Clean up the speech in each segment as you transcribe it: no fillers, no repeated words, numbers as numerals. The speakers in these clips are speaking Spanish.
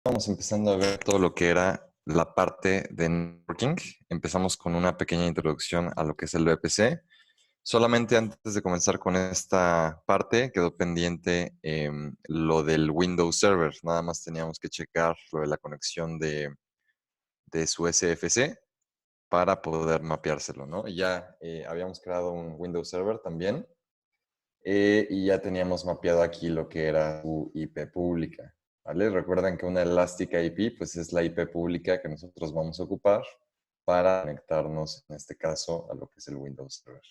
Vamos empezando a ver todo lo que era la parte de networking. Empezamos con una pequeña introducción a lo que es el VPC. Solamente antes de comenzar con esta parte, quedó pendiente lo del Windows Server. Nada más teníamos que checar lo de la conexión de su SFC para poder mapeárselo, ¿no? Y ya habíamos creado un Windows Server también y ya teníamos mapeado aquí lo que era su IP pública, ¿vale? Recuerden que una Elastic IP, pues es la IP pública que nosotros vamos a ocupar para conectarnos, en este caso, a lo que es el Windows Server.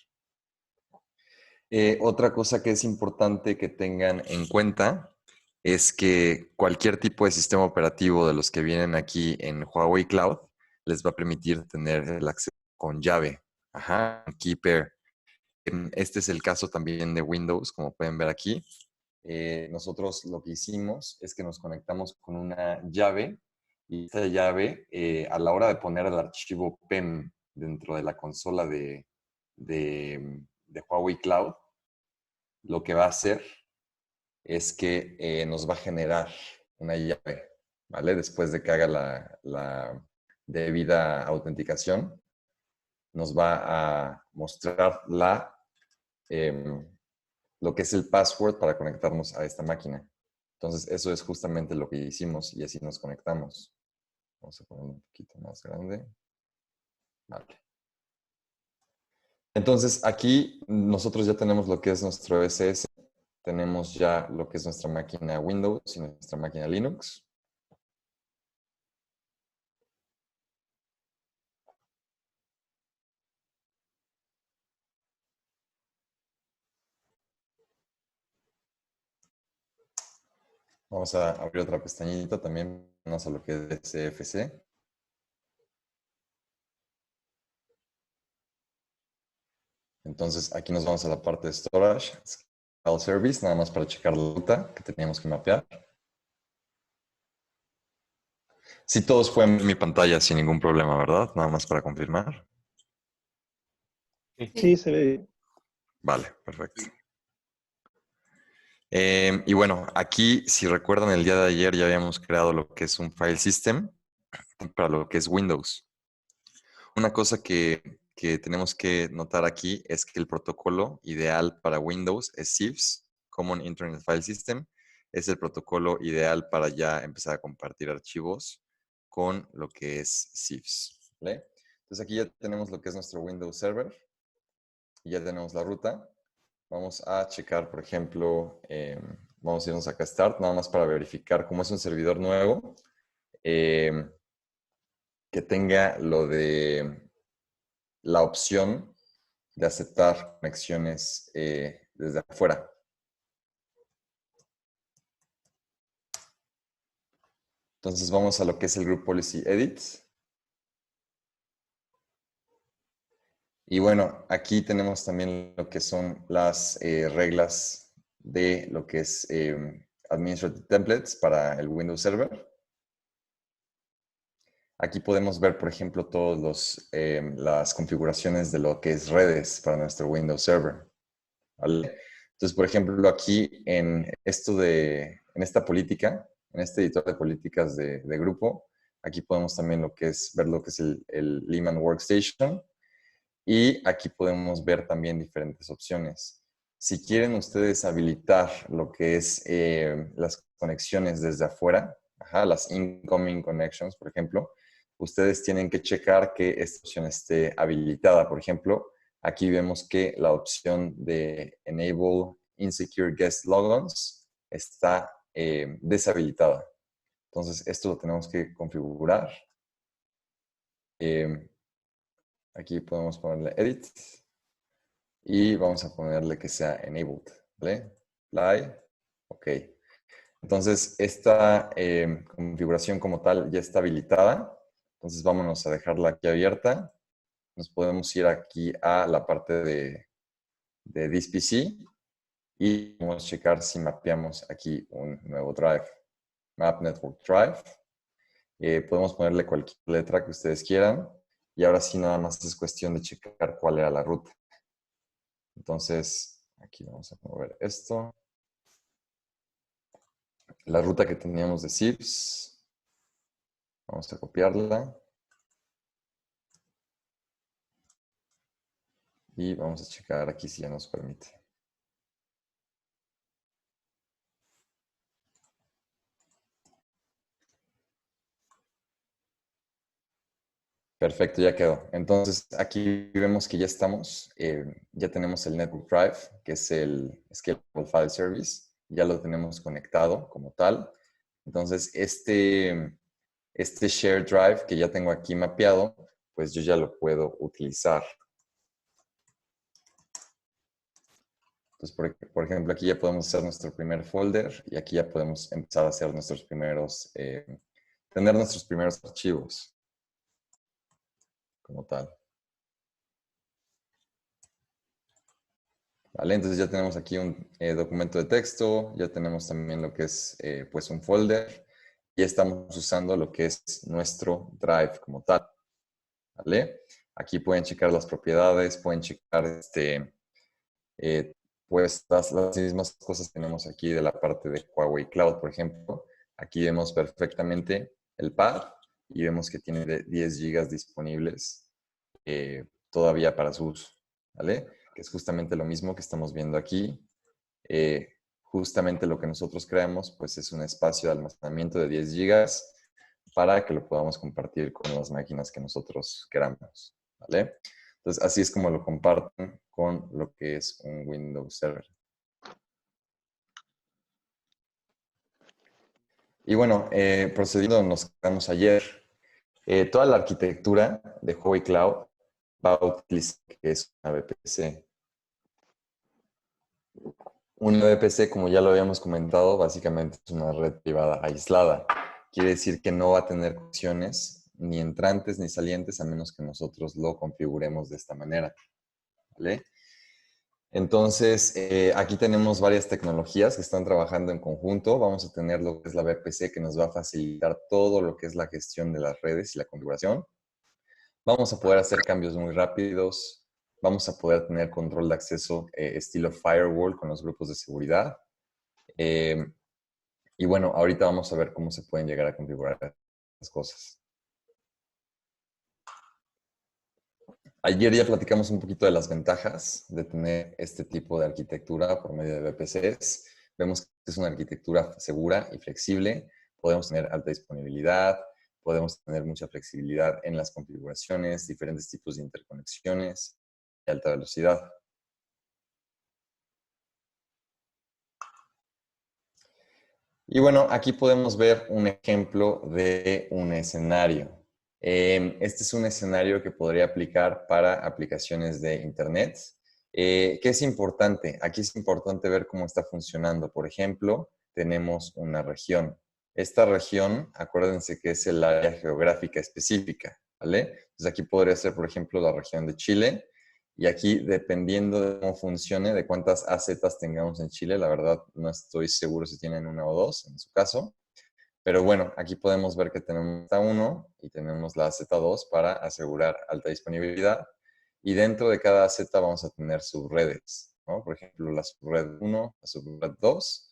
Otra cosa que es importante que tengan en cuenta es que cualquier tipo de sistema operativo de los que vienen aquí en Huawei Cloud les va a permitir tener el acceso con llave. Ajá, Keeper. Este es el caso también de Windows, como pueden ver aquí. Nosotros lo que hicimos es que nos conectamos con una llave y esta llave, a la hora de poner el archivo PEM dentro de la consola de Huawei Cloud, lo que va a hacer es que nos va a generar una llave, ¿vale? Después de que haga la debida autenticación, nos va a mostrar eh, lo que es el password para conectarnos a esta máquina. Entonces, eso es justamente lo que hicimos y así nos conectamos. Vamos a ponerlo un poquito más grande. Vale. Entonces, aquí nosotros ya tenemos lo que es nuestro SS, tenemos ya lo que es nuestra máquina Windows y nuestra máquina Linux. Vamos a abrir otra pestañita también, vamos a lo que es CFC. Entonces, aquí nos vamos a la parte de storage, Scale Service, nada más para checar la ruta que teníamos que mapear. Sí, todos pueden ver mi pantalla sin ningún problema, ¿verdad? Nada más para confirmar. Sí, se ve bien. Vale, perfecto. Y bueno, aquí, si recuerdan, el día de ayer ya habíamos creado lo que es un file system para lo que es Windows. Una cosa que tenemos que notar aquí es que el protocolo ideal para Windows es CIFS, Common Internet File System. Es el protocolo ideal para ya empezar a compartir archivos con lo que es CIFS, ¿vale? Entonces aquí ya tenemos lo que es nuestro Windows Server y ya tenemos la ruta. Vamos a checar, por ejemplo, vamos a irnos acá a Start, nada más para verificar cómo es un servidor nuevo, eh, que tenga lo de la opción de aceptar conexiones desde afuera. Entonces vamos a lo que es el Group Policy Edit. Y bueno, aquí tenemos también lo que son las reglas de lo que es Administrative Templates para el Windows Server. Aquí podemos ver, por ejemplo, todas las configuraciones de lo que es redes para nuestro Windows Server, ¿vale? Entonces, por ejemplo, aquí en esta política, en este editor de políticas de grupo, aquí podemos también ver lo que es el Lyman Workstation y aquí podemos ver también diferentes opciones. Si quieren ustedes habilitar lo que es las conexiones desde afuera, las incoming connections, por ejemplo, ustedes tienen que checar que esta opción esté habilitada. Por ejemplo, aquí vemos que la opción de Enable Insecure Guest Logons está deshabilitada. Entonces, esto lo tenemos que configurar. Aquí podemos ponerle Edit y vamos a ponerle que sea Enabled, ¿vale? Apply, ok. Entonces, esta configuración como tal ya está habilitada. Entonces, vámonos a dejarla aquí abierta. Nos podemos ir aquí a la parte de This PC y vamos a checar si mapeamos aquí un nuevo drive. Map Network Drive. Podemos ponerle cualquier letra que ustedes quieran. Y ahora sí, nada más es cuestión de checar cuál era la ruta. Entonces, aquí vamos a mover esto. La ruta que teníamos de CIFS. Vamos a copiarla. Y vamos a checar aquí si ya nos permite. Perfecto, ya quedó. Entonces, aquí vemos que ya estamos, ya tenemos el Network Drive, que es el Scalable File Service, ya lo tenemos conectado como tal. Entonces, este Share Drive que ya tengo aquí mapeado, pues yo ya lo puedo utilizar. Entonces, por ejemplo, aquí ya podemos hacer nuestro primer folder y aquí ya podemos empezar a hacer nuestros primeros, tener nuestros primeros archivos como tal. ¿Vale? Entonces ya tenemos aquí un documento de texto, ya tenemos también lo que es pues un folder y estamos usando lo que es nuestro Drive como tal. ¿Vale? Aquí pueden checar las propiedades, pueden checar eh, pues las mismas cosas que tenemos aquí de la parte de Huawei Cloud, por ejemplo. Aquí vemos perfectamente el pad y vemos que tiene 10 gigas disponibles todavía para su uso, ¿vale? Que es justamente lo mismo que estamos viendo aquí. Justamente lo que nosotros creamos, pues es un espacio de almacenamiento de 10 gigas para que lo podamos compartir con las máquinas que nosotros queramos, ¿vale? Entonces, así es como lo comparten con lo que es un Windows Server. Y bueno, procediendo, nos quedamos ayer. Toda la arquitectura de Huawei Cloud va a utilizar que es una VPC. Una VPC, como ya lo habíamos comentado, básicamente es una red privada aislada. Quiere decir que no va a tener conexiones ni entrantes ni salientes a menos que nosotros lo configuremos de esta manera, ¿vale? Entonces, aquí tenemos varias tecnologías que están trabajando en conjunto. Vamos a tener lo que es la VPC que nos va a facilitar todo lo que es la gestión de las redes y la configuración. Vamos a poder hacer cambios muy rápidos. Vamos a poder tener control de acceso estilo firewall con los grupos de seguridad. Eh, y bueno, ahorita vamos a ver cómo se pueden llegar a configurar las cosas. Ayer ya platicamos un poquito de las ventajas de tener este tipo de arquitectura por medio de VPCs. Vemos que es una arquitectura segura y flexible. Podemos tener alta disponibilidad, podemos tener mucha flexibilidad en las configuraciones, diferentes tipos de interconexiones y alta velocidad. Y bueno, aquí podemos ver un ejemplo de un escenario. Este es un escenario que podría aplicar para aplicaciones de Internet. ¿Qué es importante? Aquí es importante ver cómo está funcionando. Por ejemplo, tenemos una región. Esta región, acuérdense que es el área geográfica específica, ¿vale? Entonces aquí podría ser, por ejemplo, la región de Chile. Y aquí, dependiendo de cómo funcione, de cuántas AZs tengamos en Chile, la verdad no estoy seguro si tienen una o dos en su caso. Pero bueno, aquí podemos ver que tenemos AZ1 y tenemos la AZ2 para asegurar alta disponibilidad. Y dentro de cada AZ vamos a tener subredes, ¿no? Por ejemplo, la subred 1, la subred 2.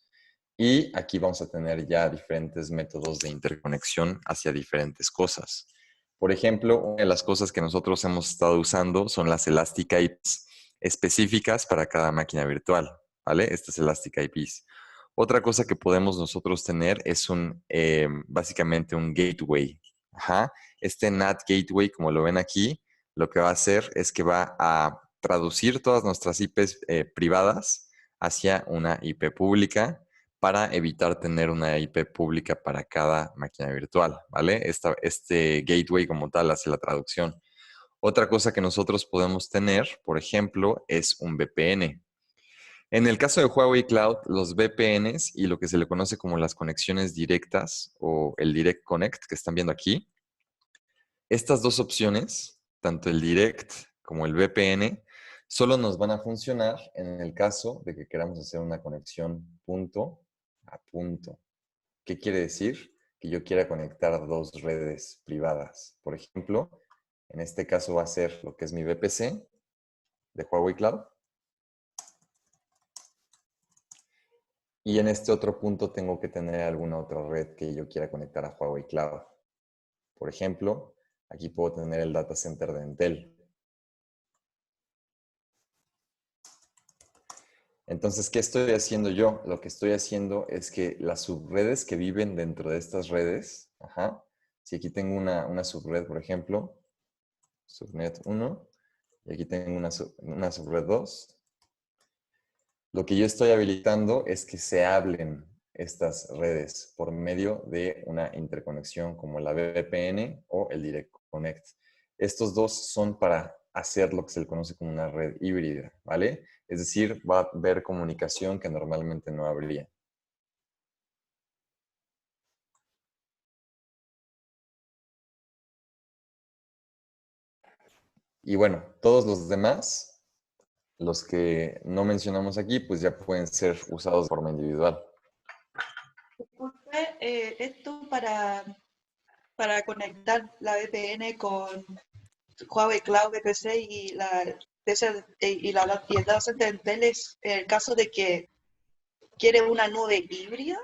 Y aquí vamos a tener ya diferentes métodos de interconexión hacia diferentes cosas. Por ejemplo, una de las cosas que nosotros hemos estado usando son las Elastic IPs específicas para cada máquina virtual, ¿vale? Estas Elastic IPs. Otra cosa que podemos nosotros tener es básicamente un gateway. Ajá. Este NAT gateway, como lo ven aquí, lo que va a hacer es que va a traducir todas nuestras IPs privadas hacia una IP pública para evitar tener una IP pública para cada máquina virtual, ¿vale? Este gateway como tal hace la traducción. Otra cosa que nosotros podemos tener, por ejemplo, es un VPN. En el caso de Huawei Cloud, los VPNs y lo que se le conoce como las conexiones directas o el Direct Connect que están viendo aquí, estas dos opciones, tanto el Direct como el VPN, solo nos van a funcionar en el caso de que queramos hacer una conexión punto a punto. ¿Qué quiere decir? Que yo quiera conectar dos redes privadas. Por ejemplo, en este caso va a ser lo que es mi VPC de Huawei Cloud. Y en este otro punto tengo que tener alguna otra red que yo quiera conectar a Huawei Cloud. Por ejemplo, aquí puedo tener el data center de Entel. Entonces, ¿qué estoy haciendo yo? Lo que estoy haciendo es que las subredes que viven dentro de estas redes, si aquí tengo una subred, por ejemplo, subnet 1, y aquí tengo una subred 2, lo que yo estoy habilitando es que se hablen estas redes por medio de una interconexión como la VPN o el Direct Connect. Estos dos son para hacer lo que se le conoce como una red híbrida, ¿vale? Es decir, va a haber comunicación que normalmente no habría. Y bueno, todos los demás, los que no mencionamos aquí, pues ya pueden ser usados de forma individual. Disculpe, esto para conectar la VPN con Huawei Cloud VPC y y el data center de Intel es el caso de que quiere una nube híbrida.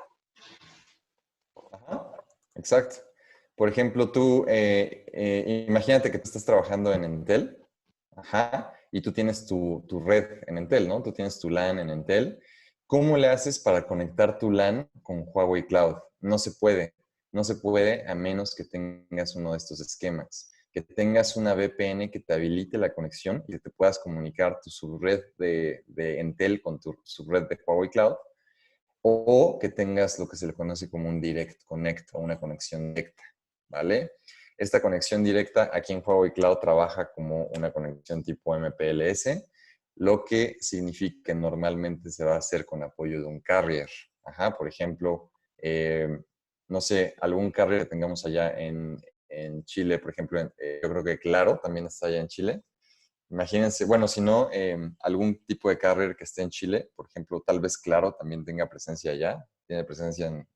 Ajá, exacto. Por ejemplo, tú, imagínate que tú estás trabajando en Entel, y tú tienes tu red en Entel, ¿no? Tú tienes tu LAN en Entel. ¿Cómo le haces para conectar tu LAN con Huawei Cloud? No se puede. No se puede a menos que tengas uno de estos esquemas. Que tengas una VPN que te habilite la conexión y que te puedas comunicar tu subred de Entel con tu subred de Huawei Cloud, o que tengas lo que se le conoce como un Direct Connect o una conexión directa, ¿vale? Esta conexión directa aquí en Huawei Cloud trabaja como una conexión tipo MPLS, lo que significa que normalmente se va a hacer con apoyo de un carrier. Por ejemplo, no sé, algún carrier que tengamos allá en Chile, por ejemplo, yo creo que Claro también está allá en Chile. Imagínense, bueno, si no, algún tipo de carrier que esté en Chile, por ejemplo, tal vez Claro también tenga presencia allá, tiene presencia en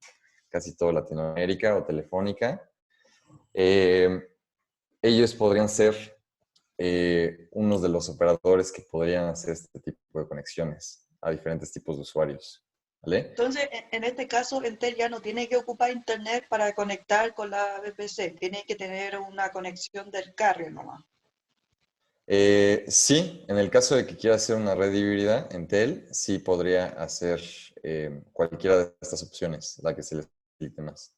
casi toda Latinoamérica o Telefónica. Eh, Ellos podrían ser unos de los operadores que podrían hacer este tipo de conexiones a diferentes tipos de usuarios, ¿vale? Entonces, en este caso, Intel ya no tiene que ocupar Internet para conectar con la VPC, tiene que tener una conexión del carrier nomás. Sí, en el caso de que quiera hacer una red híbrida, Entel sí podría hacer cualquiera de estas opciones, la que se les facilite más.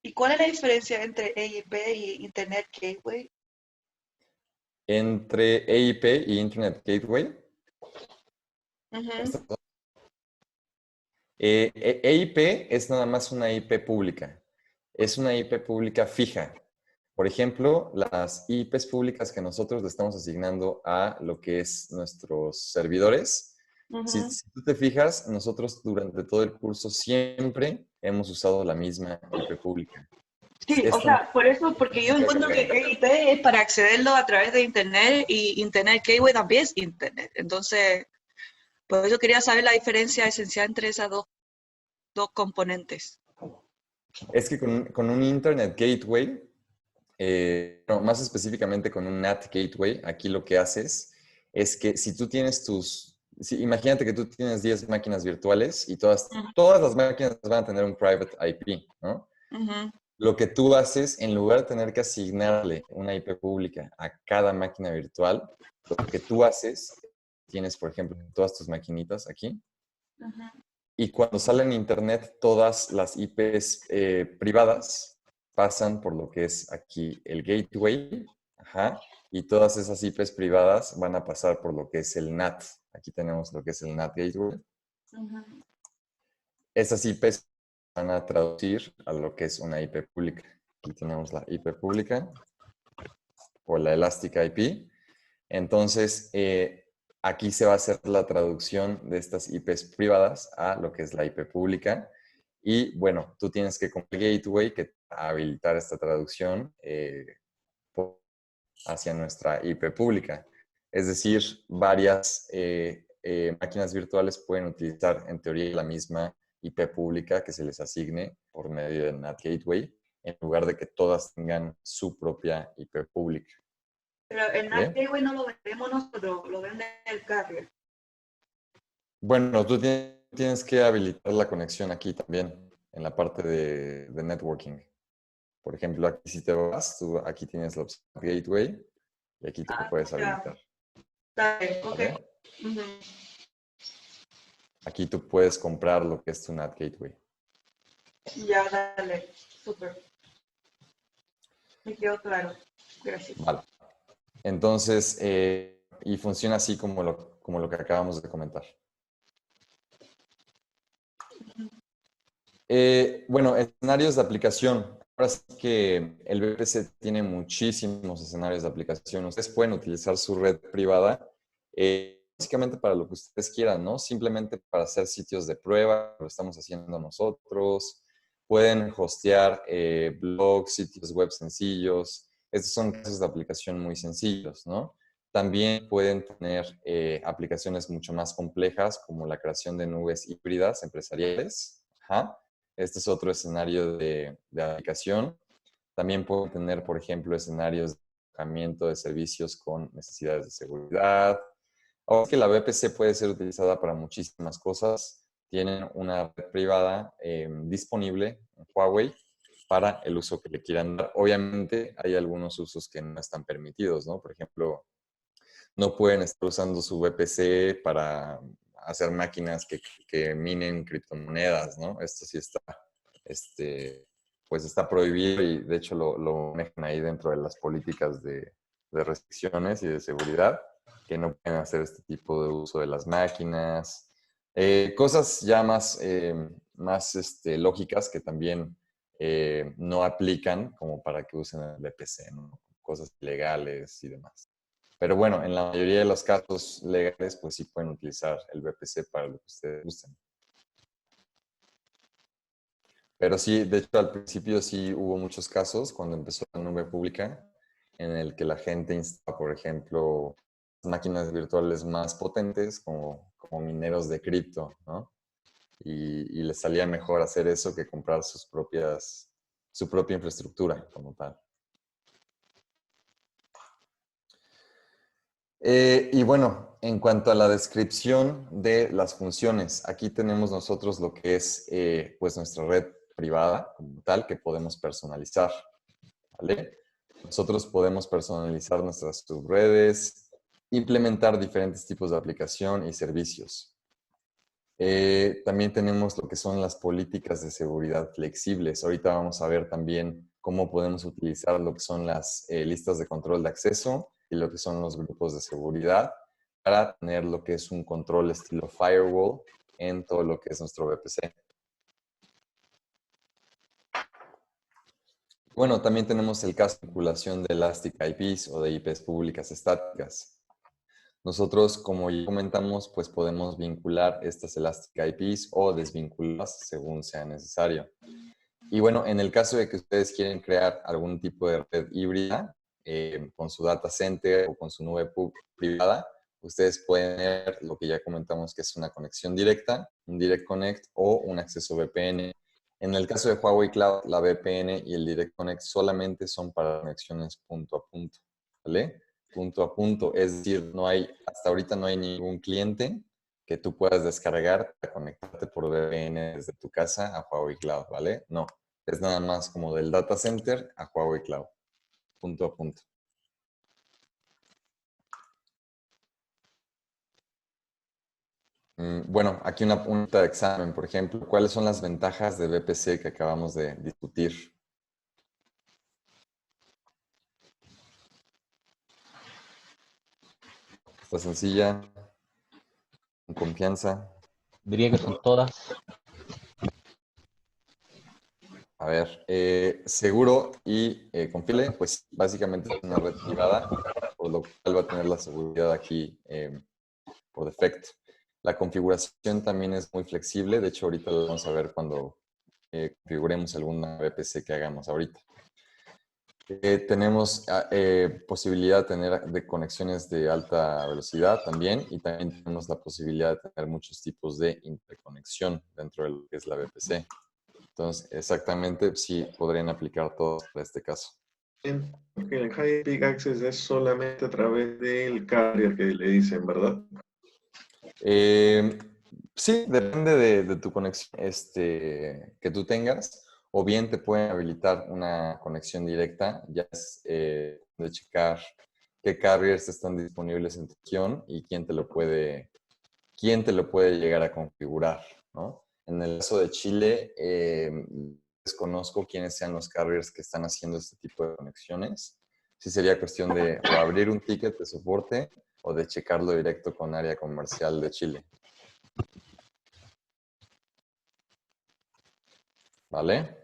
¿Y cuál es la diferencia entre EIP y Internet Gateway? Entre EIP y Internet Gateway, Ujú. EIP es nada más una IP pública. Es una IP pública fija. Por ejemplo, las IPs públicas que nosotros le estamos asignando a lo que es nuestros servidores. Ujú. Si tú te fijas, nosotros durante todo el curso siempre hemos usado la misma IP pública. Sí, o Esta no sea, por eso, porque yo encuentro que EIP es para accederlo a través de Internet y Internet Gateway también es Internet. Entonces, por eso quería saber la diferencia esencial entre esas dos componentes. es que con un Internet Gateway, no, más específicamente con un NAT Gateway, aquí lo que haces es que si tú tienes imagínate que tú tienes 10 máquinas virtuales y todas las máquinas van a tener un private IP, ¿no? Ujú. Lo que tú haces, en lugar de tener que asignarle una IP pública a cada máquina virtual, lo que tú haces, tienes, por ejemplo, todas tus maquinitas aquí, y cuando sale en Internet, todas las IPs privadas pasan por lo que es aquí el gateway, y todas esas IPs privadas van a pasar por lo que es el NAT. Aquí tenemos lo que es el NAT gateway. Esas IPs van a traducir a lo que es una IP pública. Aquí tenemos la IP pública o la Elastic IP. Entonces, aquí se va a hacer la traducción de estas IPs privadas a lo que es la IP pública. Y bueno, tú tienes que con el gateway que habilitar esta traducción hacia nuestra IP pública. Es decir, varias máquinas virtuales pueden utilizar en teoría la misma IP pública que se les asigne por medio del NAT Gateway, en lugar de que todas tengan su propia IP pública. Pero el NAT ¿Vale? Gateway no lo vendemos nosotros, lo vende el carrier. Bueno, tú tienes que habilitar la conexión aquí también, en la parte de networking. Por ejemplo, aquí si te vas, tú aquí tienes la opción Gateway y aquí tú lo puedes Ya. habilitar. Dale, ok. ¿Vale? Ujú. Aquí tú puedes comprar lo que es tu NAT Gateway. Ya, dale. Súper. Me quedó claro. Gracias. Vale. Entonces, y funciona así como lo que acabamos de comentar. Bueno, escenarios de aplicación. Ahora sí que el VPC tiene muchísimos escenarios de aplicación. Ustedes pueden utilizar su red privada básicamente para lo que ustedes quieran, ¿no? Simplemente para hacer sitios de prueba, lo estamos haciendo nosotros. Pueden hostear blogs, sitios web sencillos. Estos son casos de aplicación muy sencillos, ¿no? También pueden tener aplicaciones mucho más complejas como la creación de nubes híbridas empresariales. Ajá. Este es otro escenario de aplicación. También pueden tener, por ejemplo, escenarios de alojamiento de servicios con necesidades de seguridad. Ahora es que la VPC puede ser utilizada para muchísimas cosas. Tienen una red privada disponible en Huawei para el uso que le quieran dar. Obviamente hay algunos usos que no están permitidos, ¿no? Por ejemplo, no pueden estar usando su VPC para hacer máquinas que minen criptomonedas, ¿no? Esto sí está, pues está prohibido y de hecho lo manejan ahí dentro de las políticas de restricciones y de seguridad, que no pueden hacer este tipo de uso de las máquinas. Cosas ya más lógicas que también no aplican como para que usen el VPC, ¿no? Cosas legales y demás. Pero bueno, en la mayoría de los casos legales, pues sí pueden utilizar el VPC para lo que ustedes gusten. Pero sí, de hecho, al principio sí hubo muchos casos cuando empezó la nube pública en el que la gente instala, por ejemplo, máquinas virtuales más potentes como mineros de cripto, ¿no? Y les salía mejor hacer eso que comprar su propia infraestructura como tal. Y bueno, en cuanto a la descripción de las funciones, aquí tenemos nosotros lo que es pues nuestra red privada como tal que podemos personalizar, ¿vale? Nosotros podemos personalizar nuestras subredes, implementar diferentes tipos de aplicación y servicios. También tenemos lo que son las políticas de seguridad flexibles. Ahorita vamos a ver también cómo podemos utilizar lo que son las listas de control de acceso y lo que son los grupos de seguridad para tener lo que es un control estilo firewall en todo lo que es nuestro VPC. Bueno, también tenemos el caso de vinculación de Elastic IPs o de IPs públicas estáticas. Nosotros, como ya comentamos, pues podemos vincular estas Elastic IPs o desvincularlas según sea necesario. Y bueno, en el caso de que ustedes quieren crear algún tipo de red híbrida con su data center o con su nube privada, ustedes pueden tener lo que ya comentamos que es una conexión directa, un Direct Connect o un acceso VPN. En el caso de Huawei Cloud, la VPN y el Direct Connect solamente son para conexiones punto a punto, ¿vale? Punto a punto, es decir, hasta ahorita no hay ningún cliente que tú puedas descargar para conectarte por VPN desde tu casa a Huawei Cloud, ¿vale? No, es nada más como del data center a Huawei Cloud, punto a punto. Bueno, aquí una punta de examen, por ejemplo, ¿cuáles son las ventajas de VPC que acabamos de discutir? Está sencilla, con confianza. Diría que son todas. A ver, seguro y confiable, pues básicamente es una red privada, por lo cual va a tener la seguridad aquí por defecto. La configuración también es muy flexible, de hecho ahorita lo vamos a ver cuando configuremos alguna VPC que hagamos ahorita. Tenemos posibilidad de tener de conexiones de alta velocidad también y también tenemos la posibilidad de tener muchos tipos de interconexión dentro de lo que es la VPC. Entonces, exactamente, sí podrían aplicar todos para este caso. Que el High Peak Access es solamente a través del carrier que le dicen, ¿verdad? Sí, depende de tu conexión que tú tengas. o bien te pueden habilitar una conexión directa, ya es de checar qué carriers están disponibles en tu región y quién te lo puede llegar a configurar, ¿no? En el caso de Chile, desconozco quiénes sean los carriers que están haciendo este tipo de conexiones. Sí sería cuestión de o abrir un ticket de soporte o de checarlo directo con área comercial de Chile. ¿Vale?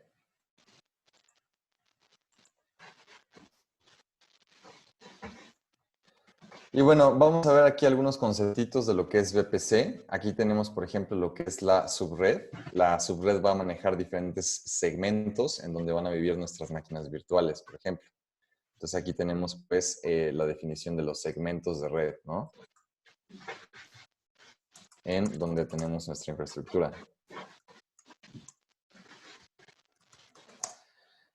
Y bueno, vamos a ver aquí algunos conceptitos de lo que es VPC. Aquí tenemos, por ejemplo, lo que es la subred. La subred va a manejar diferentes segmentos en donde van a vivir nuestras máquinas virtuales, por ejemplo. Entonces aquí tenemos pues la definición de los segmentos de red, ¿no? En donde tenemos nuestra infraestructura.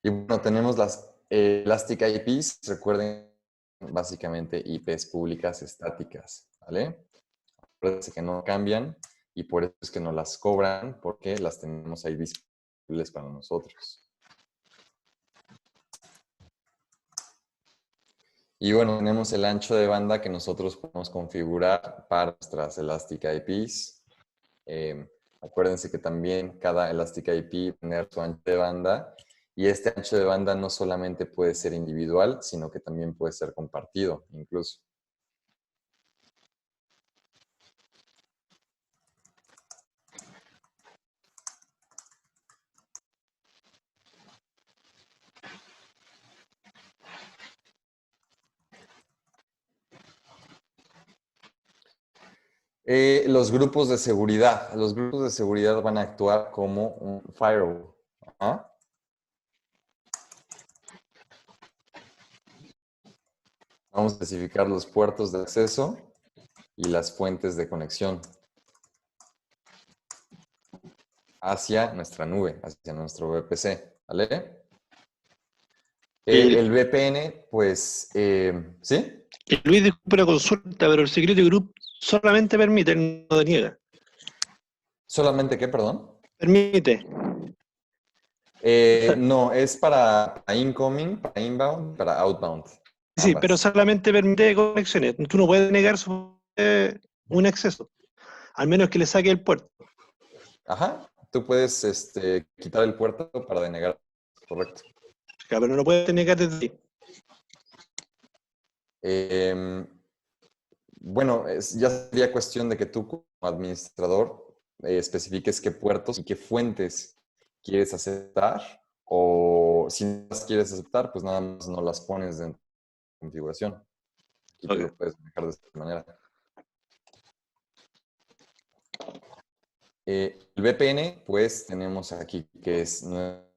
Y bueno, tenemos las Elastic IPs, recuerden, básicamente IPs públicas estáticas, ¿vale? Acuérdense que no cambian y por eso es que no las cobran, porque las tenemos ahí disponibles para nosotros. Y bueno, tenemos el ancho de banda que nosotros podemos configurar para nuestras Elastic IPs. Acuérdense que también cada Elastic IP tiene su ancho de banda y este ancho de banda no solamente puede ser individual, sino que también puede ser compartido incluso. Los grupos de seguridad. Los grupos de seguridad van a actuar como un firewall. ¿Ah? Vamos a especificar los puertos de acceso y las fuentes de conexión hacia nuestra nube, hacia nuestro VPC. ¿Vale? El VPN, pues, ¿sí? Luis, disculpe la consulta, pero el Security Group solamente permite, no deniega. ¿Solamente qué, perdón? Permite. No, es para incoming, para inbound, para outbound. Sí, Ambas. pero solamente permite conexiones. Tú no puedes negar un acceso, al menos que le saque el puerto. Ajá. Tú puedes quitar el puerto para denegar. Correcto. Pero no lo puedes negar desde ahí. Bueno, ya sería cuestión de que tú como administrador especifiques qué puertos y qué fuentes quieres aceptar, o si no las quieres aceptar, pues nada más no las pones en configuración. Y tú lo puedes manejar de esta manera. El VPN, pues tenemos aquí que es nuestro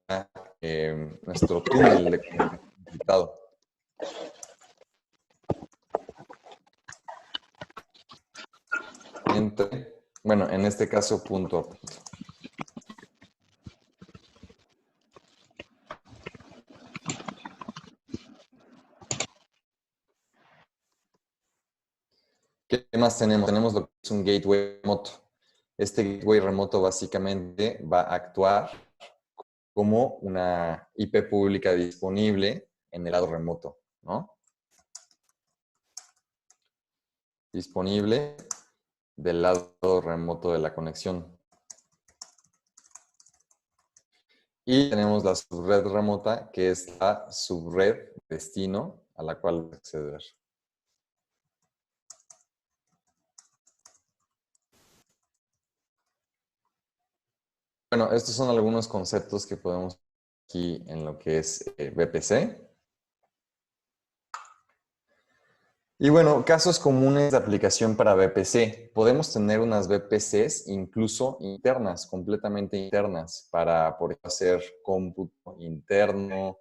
túnel de comunicación encriptado. Bueno, en este caso punto a punto. ¿Qué más tenemos? Tenemos lo que es un gateway remoto. Este gateway remoto básicamente va a actuar como una IP pública disponible en el lado remoto, ¿no? Disponible del lado remoto de la conexión. Y tenemos la subred remota, que es la subred destino a la cual acceder. Bueno, estos son algunos conceptos que podemos aquí en lo que es VPC. Y bueno, casos comunes de aplicación para VPC. Podemos tener unas VPCs incluso internas, completamente internas, para por ejemplo, hacer cómputo interno,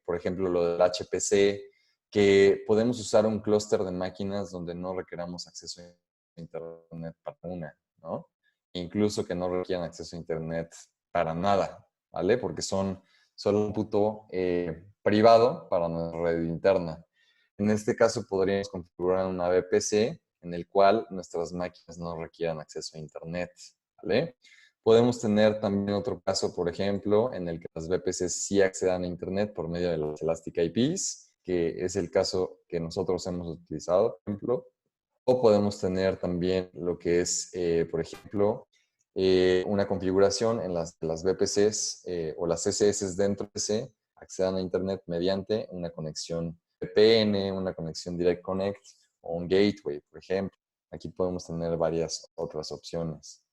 por ejemplo, lo del HPC, que podemos usar un clúster de máquinas donde no requeramos acceso a Internet para una, ¿no? Incluso que no requieran acceso a Internet para nada, ¿vale? Porque son solo un cómputo privado para nuestra red interna. En este caso podríamos configurar una VPC en el cual nuestras máquinas no requieran acceso a Internet, ¿vale? Podemos tener también otro caso, por ejemplo, en el que las VPCs sí accedan a Internet por medio de las Elastic IPs, que es el caso que nosotros hemos utilizado, por ejemplo. O podemos tener también lo que es, por ejemplo, una configuración en las VPCs o las CSS dentro de PC accedan a Internet mediante una conexión VPN, una conexión Direct Connect o un gateway, por ejemplo. Aquí podemos tener varias otras opciones.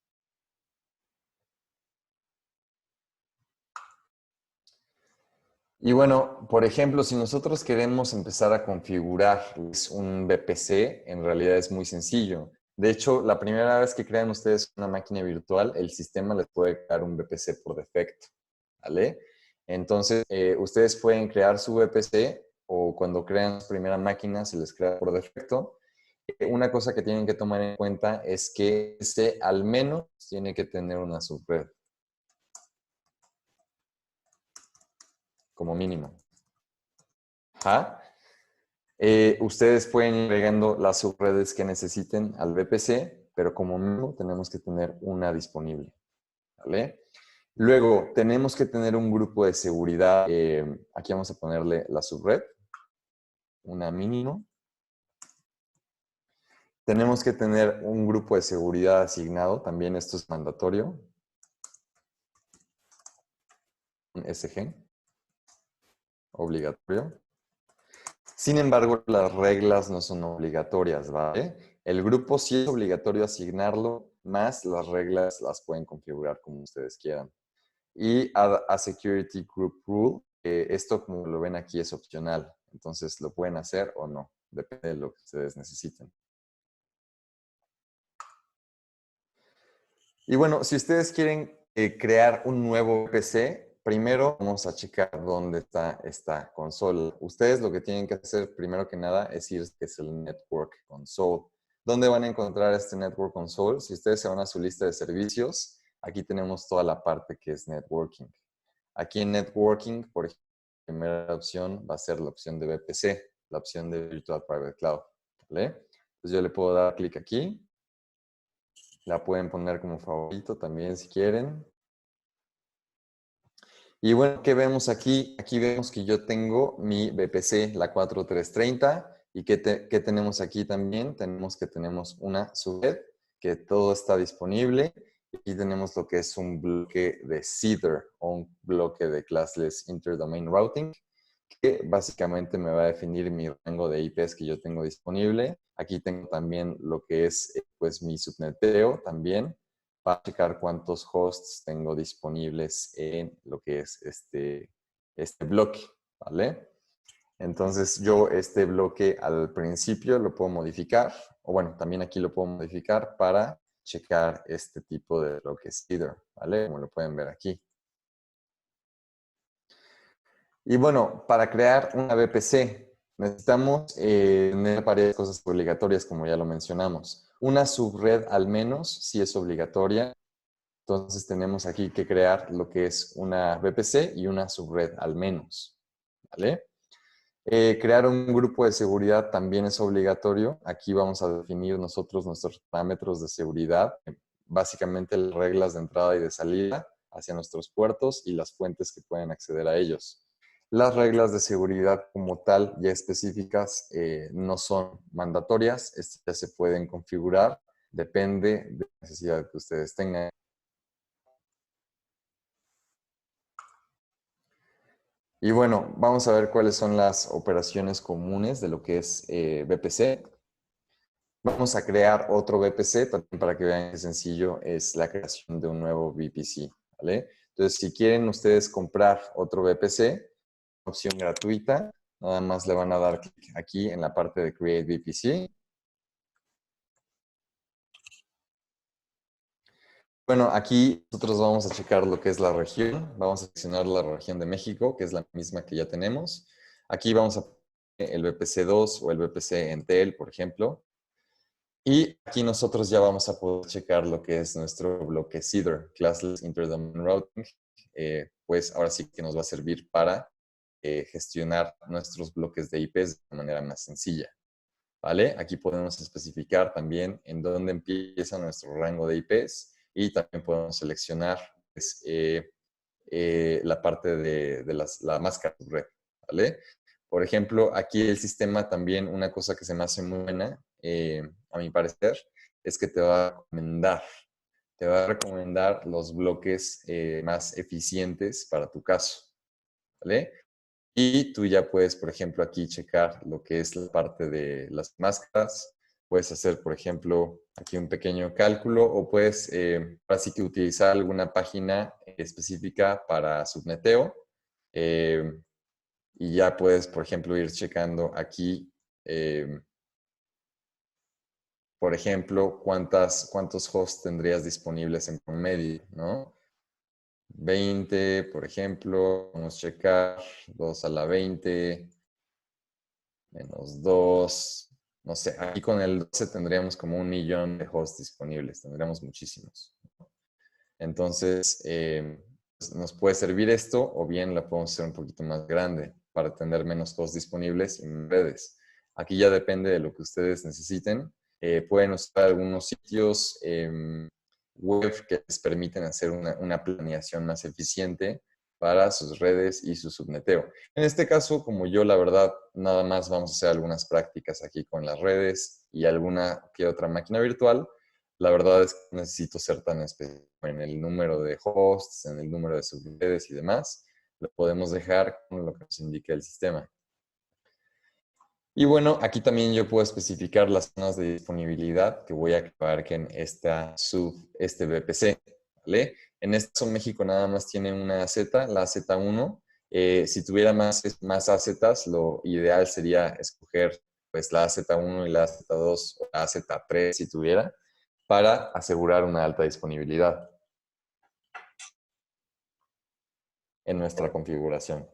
Y bueno, por ejemplo, si nosotros queremos empezar a configurar un VPC, en realidad es muy sencillo. De hecho, la primera vez que crean ustedes una máquina virtual, el sistema les puede crear un VPC por defecto, ¿vale? Entonces, ustedes pueden crear su VPC o cuando crean su primera máquina se les crea por defecto. Una cosa que tienen que tomar en cuenta es que ese al menos tiene que tener una subred, como mínimo. Ajá. Ustedes pueden ir agregando las subredes que necesiten al VPC, pero como mínimo tenemos que tener una disponible, ¿vale? Luego, tenemos que tener un grupo de seguridad. Aquí vamos a ponerle la subred, una mínimo. Tenemos que tener un grupo de seguridad asignado, también esto es mandatorio. Un SG, obligatorio. Sin embargo, las reglas no son obligatorias, ¿vale? El grupo sí es obligatorio asignarlo, más las reglas las pueden configurar como ustedes quieran. Y a Security Group Rule, esto como lo ven aquí es opcional, entonces lo pueden hacer o no, depende de lo que ustedes necesiten. Y bueno, si ustedes quieren crear un nuevo PC, primero vamos a checar dónde está esta consola. Ustedes lo que tienen que hacer primero que nada es ir que es el Network Console. ¿Dónde van a encontrar este Network Console? Si ustedes se van a su lista de servicios, aquí tenemos toda la parte que es Networking. Aquí en Networking, por ejemplo, la primera opción va a ser la opción de VPC, la opción de Virtual Private Cloud, ¿vale? Entonces yo le puedo dar clic aquí. La pueden poner como favorito también si quieren. Y bueno, ¿qué vemos aquí? Aquí vemos que yo tengo mi VPC, la 4330. ¿Y qué tenemos aquí también? Tenemos una subred, que todo está disponible. Y aquí tenemos lo que es un bloque de CIDR o un bloque de Classless Interdomain Routing, que básicamente me va a definir mi rango de IPs que yo tengo disponible. Aquí tengo también lo que es pues mi subneteo también para checar cuántos hosts tengo disponibles en lo que es este bloque, ¿vale? Entonces yo este bloque al principio lo puedo modificar, o bueno, también aquí lo puedo modificar para checar este tipo de bloques CIDR, ¿vale? Como lo pueden ver aquí. Y bueno, para crear una VPC necesitamos tener varias cosas obligatorias, como ya lo mencionamos. Una subred al menos, si es obligatoria. Entonces tenemos aquí que crear lo que es una VPC y una subred al menos, ¿vale? Crear un grupo de seguridad también es obligatorio. Aquí vamos a definir nosotros nuestros parámetros de seguridad, básicamente las reglas de entrada y de salida hacia nuestros puertos y las fuentes que pueden acceder a ellos. Las reglas de seguridad como tal, ya específicas, no son mandatorias. Estas ya se pueden configurar, depende de la necesidad que ustedes tengan. Y bueno, vamos a ver cuáles son las operaciones comunes de lo que es VPC. Vamos a crear otro VPC también para que vean qué sencillo es la creación de un nuevo VPC, ¿vale? Entonces, si quieren ustedes comprar otro VPC, opción gratuita, nada más le van a dar clic aquí en la parte de Create VPC. Bueno, aquí nosotros vamos a checar lo que es la región. Vamos a seleccionar la región de México, que es la misma que ya tenemos. Aquí vamos a poner el VPC2 o el VPC Entel, por ejemplo. Y aquí nosotros ya vamos a poder checar lo que es nuestro bloque CIDR, Classless Interdomain Routing. Pues ahora sí que nos va a servir para gestionar nuestros bloques de IPs de manera más sencilla. ¿Vale? Aquí podemos especificar también en dónde empieza nuestro rango de IPs y también podemos seleccionar pues, la parte de la máscara de red, ¿vale? Por ejemplo, aquí el sistema también, una cosa que se me hace muy buena, a mi parecer, es que te va a recomendar los bloques más eficientes para tu caso, ¿vale? Y tú ya puedes, por ejemplo, aquí checar lo que es la parte de las máscaras. Puedes hacer, por ejemplo, aquí un pequeño cálculo o puedes, así que utilizar alguna página específica para subneteo. Y ya puedes, por ejemplo, ir checando aquí, por ejemplo, cuántos hosts tendrías disponibles en promedio, ¿no? 20, por ejemplo, vamos a checar 2 a la 20, menos 2, no sé, aquí con el 12 tendríamos como 1.000.000 de hosts disponibles, tendríamos muchísimos. Entonces, pues, nos puede servir esto o bien la podemos hacer un poquito más grande para tener menos hosts disponibles y más redes. Aquí ya depende de lo que ustedes necesiten. Pueden usar algunos sitios web que les permiten hacer una planeación más eficiente para sus redes y su subneteo. En este caso, como yo, la verdad, nada más vamos a hacer algunas prácticas aquí con las redes y alguna que otra máquina virtual. La verdad es que no necesito ser tan específico en el número de hosts, en el número de subredes y demás. Lo podemos dejar con lo que nos indique el sistema. Y bueno, aquí también yo puedo especificar las zonas de disponibilidad que voy a acabar en este VPC, ¿vale? En esto México nada más tiene una AZ, la AZ1. Si tuviera más AZs, lo ideal sería escoger pues la AZ1 y la AZ2 o la AZ3 si tuviera, para asegurar una alta disponibilidad en nuestra configuración.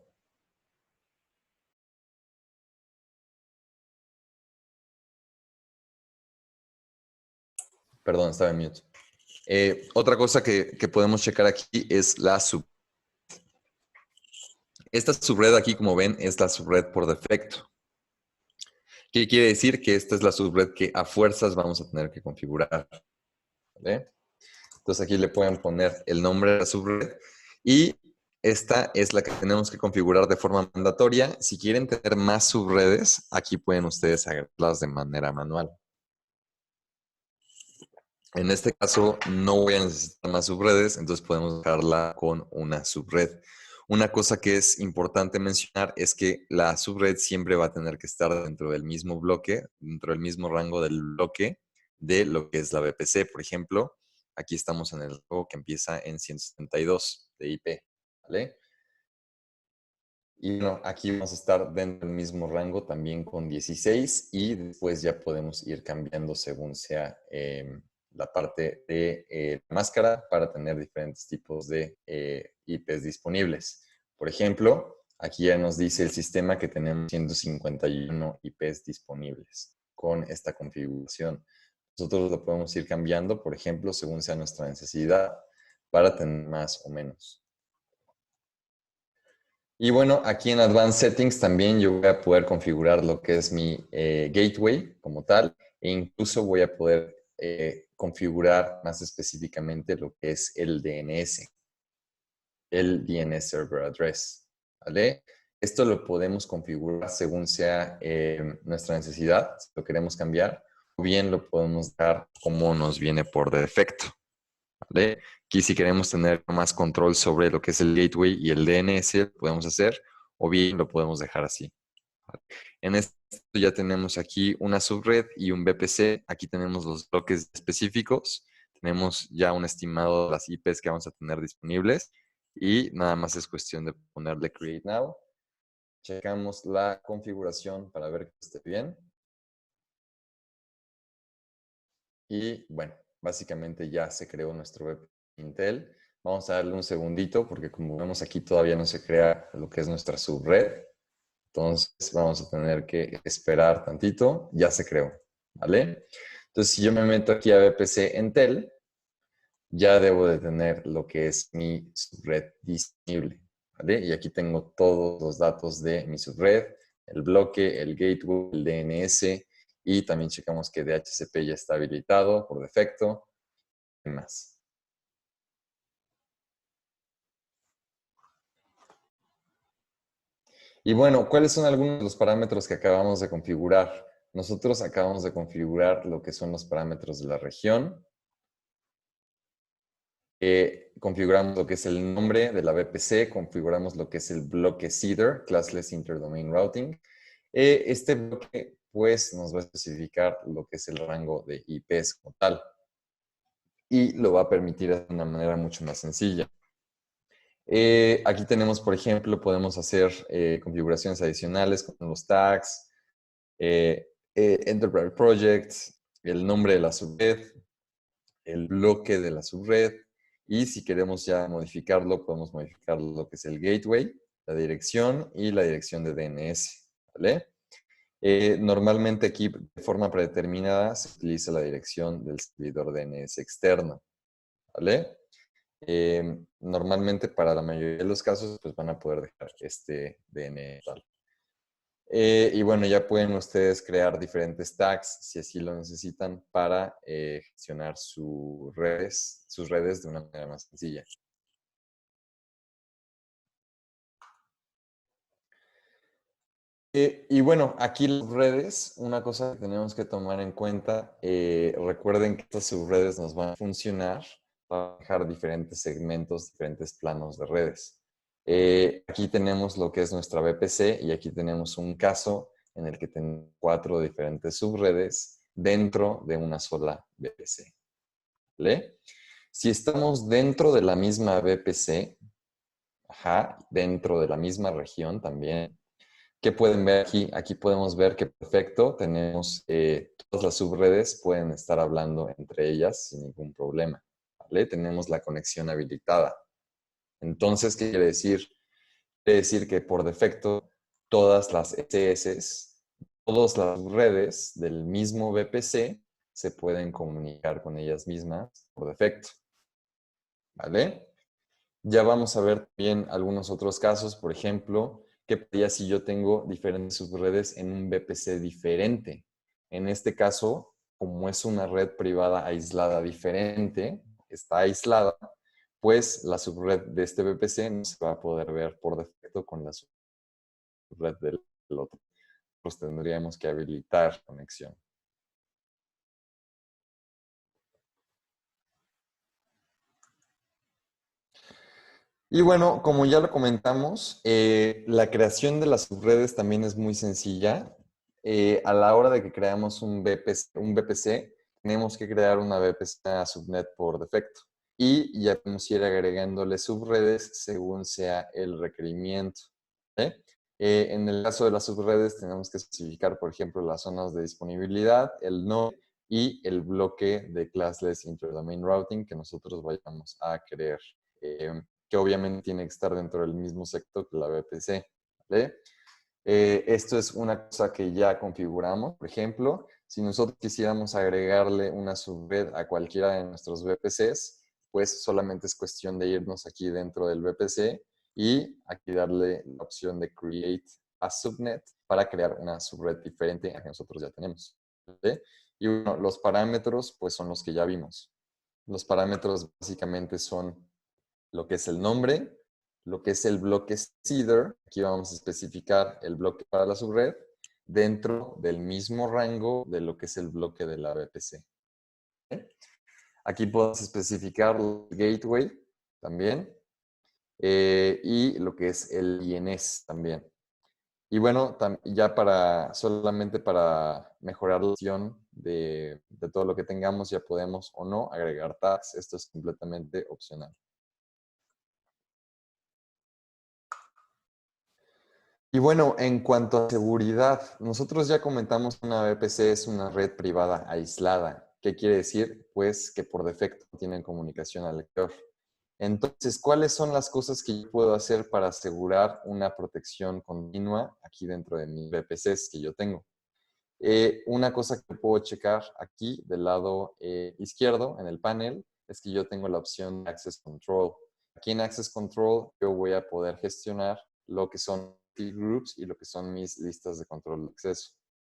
Perdón, estaba en mute. Otra cosa que podemos checar aquí es la subred. Esta subred aquí, como ven, es la subred por defecto. ¿Qué quiere decir? Que esta es la subred que a fuerzas vamos a tener que configurar, ¿vale? Entonces aquí le pueden poner el nombre de la subred y esta es la que tenemos que configurar de forma mandatoria. Si quieren tener más subredes, aquí pueden ustedes agregarlas de manera manual. En este caso no voy a necesitar más subredes, entonces podemos dejarla con una subred. Una cosa que es importante mencionar es que la subred siempre va a tener que estar dentro del mismo bloque, dentro del mismo rango del bloque de lo que es la VPC. Por ejemplo, aquí estamos en el rango que empieza en 172 de IP, ¿vale? Y bueno, aquí vamos a estar dentro del mismo rango también con 16 y después ya podemos ir cambiando según sea la parte de máscara para tener diferentes tipos de IPs disponibles. Por ejemplo, aquí ya nos dice el sistema que tenemos 151 IPs disponibles con esta configuración. Nosotros lo podemos ir cambiando, por ejemplo, según sea nuestra necesidad para tener más o menos. Y bueno, aquí en Advanced Settings también yo voy a poder configurar lo que es mi gateway como tal e incluso voy a poder configurar más específicamente lo que es el DNS Server Address, ¿vale? Esto lo podemos configurar según sea nuestra necesidad, si lo queremos cambiar, o bien lo podemos dar como nos viene por defecto, ¿vale? Aquí si queremos tener más control sobre lo que es el gateway y el DNS, lo podemos hacer, o bien lo podemos dejar así. ¿Vale? En esto ya tenemos aquí una subred y un VPC. Aquí tenemos los bloques específicos. Tenemos ya un estimado de las IPs que vamos a tener disponibles. Y nada más es cuestión de ponerle Create Now. Checamos la configuración para ver que esté bien. Y bueno, básicamente ya se creó nuestro VPC Intel. Vamos a darle un segundito porque como vemos aquí todavía no se crea lo que es nuestra subred. Entonces vamos a tener que esperar tantito. Ya se creó, ¿vale? Entonces si yo me meto aquí a VPC Intel, ya debo de tener lo que es mi subred disponible, ¿vale? Y aquí tengo todos los datos de mi subred, el bloque, el gateway, el DNS y también checamos que DHCP ya está habilitado por defecto y más. Y bueno, ¿cuáles son algunos de los parámetros que acabamos de configurar? Nosotros acabamos de configurar lo que son los parámetros de la región. Configuramos lo que es el nombre de la VPC, configuramos lo que es el bloque CIDR, Classless Interdomain Routing. Este bloque, pues, nos va a especificar lo que es el rango de IPs como tal. Y lo va a permitir de una manera mucho más sencilla. Aquí tenemos, por ejemplo, podemos hacer configuraciones adicionales con los tags, Enterprise Projects, el nombre de la subred, el bloque de la subred, y si queremos ya modificarlo, podemos modificar lo que es el gateway, la dirección y la dirección de DNS, ¿vale? Normalmente aquí, de forma predeterminada, se utiliza la dirección del servidor DNS externo, ¿vale? Normalmente para la mayoría de los casos, pues van a poder dejar este DNS tal. Y bueno, ya pueden ustedes crear diferentes tags, si así lo necesitan, para gestionar sus redes de una manera más sencilla. Y bueno, aquí las subredes, una cosa que tenemos que tomar en cuenta, recuerden que estas subredes nos van a funcionar para dejar diferentes segmentos, diferentes planos de redes. Aquí tenemos lo que es nuestra VPC y aquí tenemos un caso en el que tenemos 4 diferentes subredes dentro de una sola VPC. ¿Vale? Si estamos dentro de la misma VPC, dentro de la misma región también, ¿qué pueden ver aquí? Aquí podemos ver que perfecto, tenemos todas las subredes pueden estar hablando entre ellas sin ningún problema. ¿Vale? Tenemos la conexión habilitada. Entonces, ¿qué quiere decir? Quiere decir que por defecto todas las SS, todas las redes del mismo VPC se pueden comunicar con ellas mismas por defecto. ¿Vale? Ya vamos a ver también algunos otros casos, por ejemplo, ¿qué pasaría si yo tengo diferentes subredes en un VPC diferente? En este caso, como es una red privada aislada diferente, está aislada, pues la subred de este VPC no se va a poder ver por defecto con la subred del otro. Pues tendríamos que habilitar conexión. Y bueno, como ya lo comentamos, la creación de las subredes también es muy sencilla. A la hora de que creamos un VPC, tenemos que crear una VPC a subnet por defecto. Y ya podemos ir agregándole subredes según sea el requerimiento. En el caso de las subredes, tenemos que especificar, por ejemplo, las zonas de disponibilidad, el node y el bloque de Classless Interdomain Routing que nosotros vayamos a querer que obviamente tiene que estar dentro del mismo sector que la VPC. ¿Vale? Esto es una cosa que ya configuramos. Por ejemplo, si nosotros quisiéramos agregarle una subred a cualquiera de nuestros VPCs, pues solamente es cuestión de irnos aquí dentro del VPC y aquí darle la opción de Create a Subnet para crear una subred diferente a la que nosotros ya tenemos. ¿Vale? Y bueno, los parámetros pues son los que ya vimos. Los parámetros básicamente son lo que es el nombre, lo que es el bloque CIDR, aquí vamos a especificar el bloque para la subred, dentro del mismo rango de lo que es el bloque de la VPC. ¿Okay? Aquí podemos especificar el gateway también, y lo que es el INS también. Y bueno, ya solamente para mejorar la opción de todo lo que tengamos, ya podemos o no agregar tags. Esto es completamente opcional. Y bueno, en cuanto a seguridad, nosotros ya comentamos que una VPC es una red privada aislada. ¿Qué quiere decir? Pues que por defecto no tienen comunicación al lector. Entonces, ¿cuáles son las cosas que yo puedo hacer para asegurar una protección continua aquí dentro de mis VPCs que yo tengo? Una cosa que puedo checar aquí del lado izquierdo en el panel es que yo tengo la opción de Access Control. Aquí en Access Control yo voy a poder gestionar lo que son groups y lo que son mis listas de control de acceso.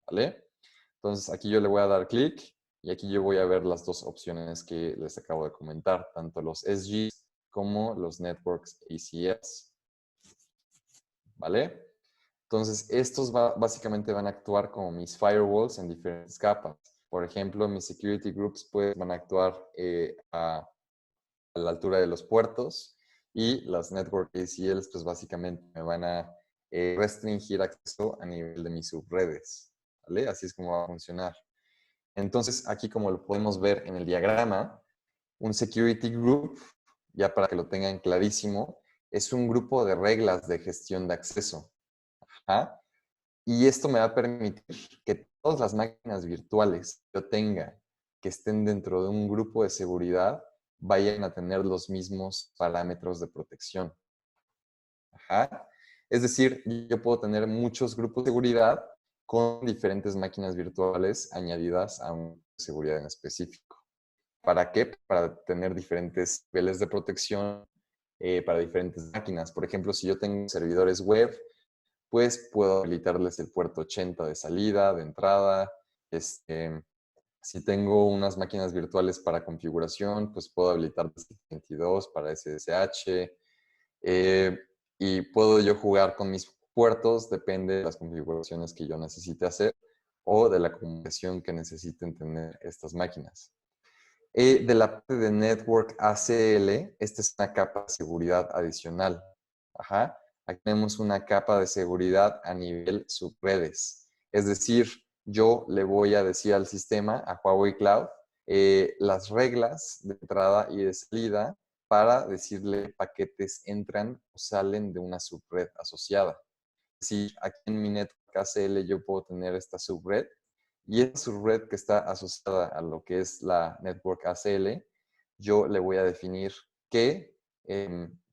¿Vale? Entonces aquí yo le voy a dar clic y aquí yo voy a ver las dos opciones que les acabo de comentar, tanto los SGs como los Networks ACS. ¿Vale? Entonces, estos básicamente van a actuar como mis firewalls en diferentes capas. Por ejemplo, mis security groups pues, van a actuar a la altura de los puertos y las network ACLs pues básicamente me van a restringir acceso a nivel de mis subredes. ¿Vale? Así es como va a funcionar. Entonces, aquí como lo podemos ver en el diagrama, un security group, ya para que lo tengan clarísimo, es un grupo de reglas de gestión de acceso. ¿Ah? Y esto me va a permitir que todas las máquinas virtuales que yo tenga que estén dentro de un grupo de seguridad vayan a tener los mismos parámetros de protección. Ajá. Es decir, yo puedo tener muchos grupos de seguridad con diferentes máquinas virtuales añadidas a un grupo de seguridad en específico. ¿Para qué? Para tener diferentes niveles de protección para diferentes máquinas. Por ejemplo, si yo tengo servidores web, pues puedo habilitarles el puerto 80 de salida, de entrada. Si tengo unas máquinas virtuales para configuración, pues puedo habilitarles el 22 para SSH. Y puedo yo jugar con mis puertos, depende de las configuraciones que yo necesite hacer o de la comunicación que necesiten tener estas máquinas. De la parte de Network ACL, esta es una capa de seguridad adicional. Ajá. Aquí tenemos una capa de seguridad a nivel subredes. Es decir, yo le voy a decir al sistema, a Huawei Cloud, las reglas de entrada y de salida para decirle paquetes entran o salen de una subred asociada. Es decir, aquí en mi Network ACL yo puedo tener esta subred y esta subred que está asociada a lo que es la Network ACL, yo le voy a definir qué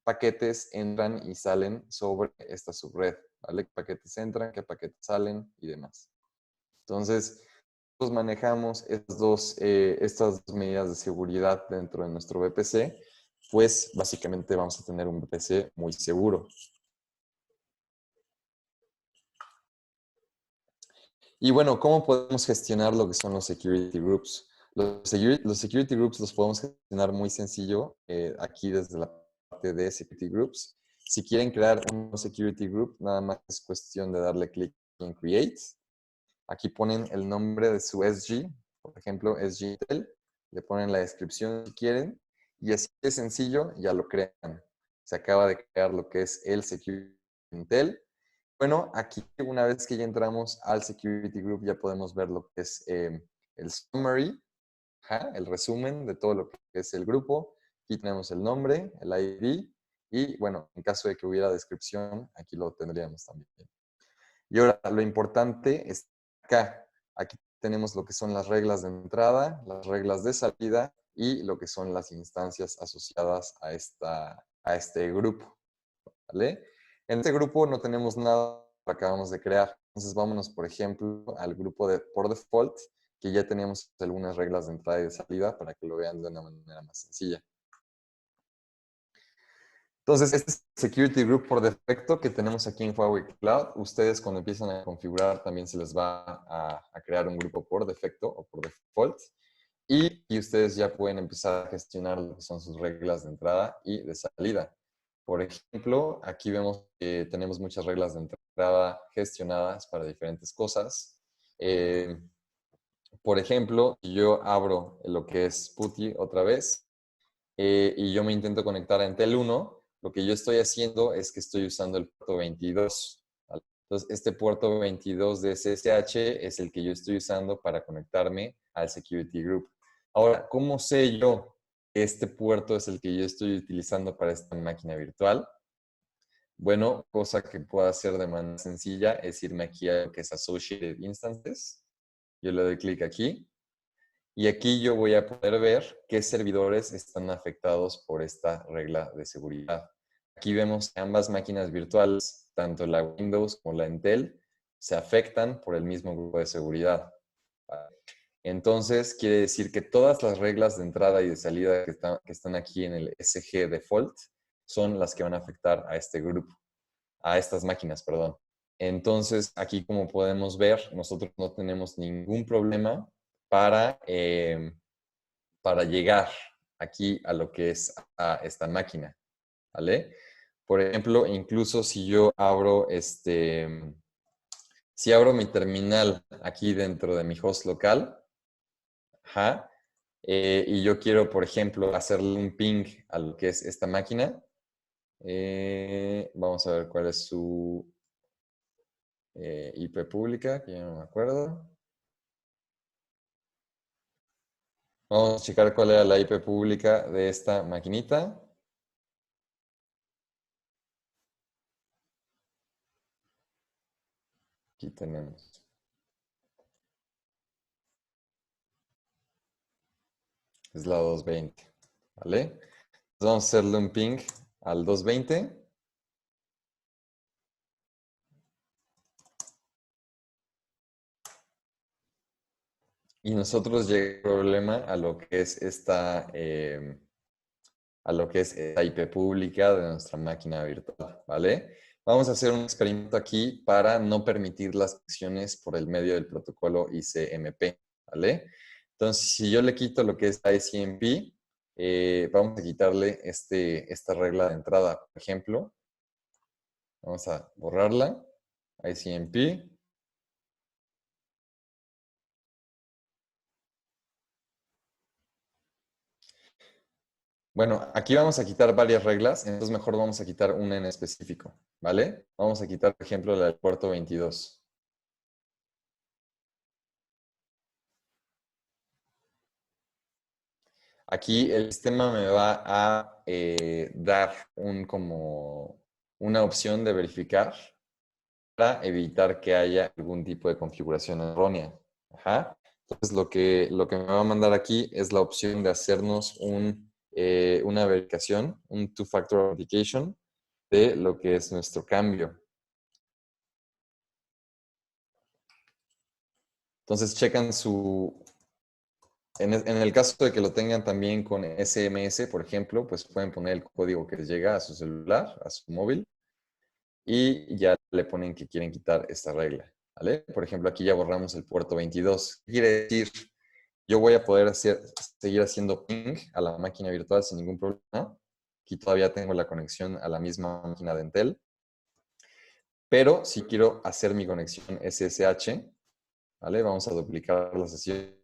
paquetes entran y salen sobre esta subred, ¿vale? ¿Qué paquetes entran, qué paquetes salen y demás? Entonces, nosotros manejamos estas dos medidas de seguridad dentro de nuestro VPC, pues básicamente vamos a tener un VPC muy seguro. Y bueno, ¿cómo podemos gestionar lo que son los security groups? Los security groups los podemos gestionar muy sencillo aquí desde la parte de security groups. Si quieren crear un security group, nada más es cuestión de darle clic en Create. Aquí ponen el nombre de su SG, por ejemplo, SG Intel. Le ponen la descripción si quieren. Y así de sencillo, ya lo crean. Se acaba de crear lo que es el Security Intel. Bueno, aquí una vez que ya entramos al Security Group, ya podemos ver lo que es el summary, el resumen de todo lo que es el grupo. Aquí tenemos el nombre, el ID y, bueno, en caso de que hubiera descripción, aquí lo tendríamos también. Y ahora, lo importante es acá. Aquí tenemos lo que son las reglas de entrada, las reglas de salida y lo que son las instancias asociadas a este grupo. ¿Vale? En este grupo no tenemos nada que acabamos de crear. Entonces vámonos, por ejemplo, al grupo por default, que ya tenemos algunas reglas de entrada y de salida para que lo vean de una manera más sencilla. Entonces, este es el Security Group por defecto que tenemos aquí en Huawei Cloud. Ustedes cuando empiezan a configurar también se les va a crear un grupo por defecto o por default. Y ustedes ya pueden empezar a gestionar lo que son sus reglas de entrada y de salida. Por ejemplo, aquí vemos que tenemos muchas reglas de entrada gestionadas para diferentes cosas. Por ejemplo, si yo abro lo que es PuTTY otra vez y yo me intento conectar a Entel 1, lo que yo estoy haciendo es que estoy usando el puerto 22. ¿Vale? Entonces, este puerto 22 de SSH es el que yo estoy usando para conectarme al Security Group. Ahora, ¿cómo sé yo que este puerto es el que yo estoy utilizando para esta máquina virtual? Bueno, cosa que puedo hacer de manera sencilla es irme aquí a lo que es Associated Instances. Yo le doy clic aquí. Y aquí yo voy a poder ver qué servidores están afectados por esta regla de seguridad. Aquí vemos que ambas máquinas virtuales, tanto la Windows como la Intel, se afectan por el mismo grupo de seguridad. Entonces, quiere decir que todas las reglas de entrada y de salida que están aquí en el SG default son las que van a afectar a este grupo, a estas máquinas, perdón. Entonces, aquí como podemos ver, nosotros no tenemos ningún problema para llegar aquí a lo que es a esta máquina, ¿vale? Por ejemplo, incluso si yo abro Si abro mi terminal aquí dentro de mi host local, ajá, y yo quiero, por ejemplo, hacerle un ping a lo que es esta máquina, vamos a ver cuál es su IP pública, que ya no me acuerdo. Vamos a checar cuál era la IP pública de esta maquinita. Aquí tenemos. Es la 220, ¿vale? Entonces vamos a hacerle un ping al 220. Y nosotros llega el problema a lo que es esta IP pública de nuestra máquina virtual, ¿vale? Vamos a hacer un experimento aquí para no permitir las conexiones por el medio del protocolo ICMP, ¿vale? Entonces, si yo le quito lo que es ICMP, vamos a quitarle esta regla de entrada, por ejemplo. Vamos a borrarla, ICMP. Bueno, aquí vamos a quitar varias reglas, entonces mejor vamos a quitar una en específico, ¿vale? Vamos a quitar, por ejemplo, la del puerto 22. Aquí el sistema me va a dar como una opción de verificar para evitar que haya algún tipo de configuración errónea. Ajá. Entonces lo que me va a mandar aquí es la opción de hacernos una verificación, un two-factor authentication de lo que es nuestro cambio. Entonces checan en el caso de que lo tengan también con SMS, por ejemplo, pues pueden poner el código que les llega a su celular, a su móvil, y ya le ponen que quieren quitar esta regla, ¿vale? Por ejemplo, aquí ya borramos el puerto 22. ¿Qué quiere decir? Yo voy a poder seguir haciendo ping a la máquina virtual sin ningún problema. Aquí todavía tengo la conexión a la misma máquina de Intel. Pero si quiero hacer mi conexión SSH, ¿vale? Vamos a duplicar la sesión.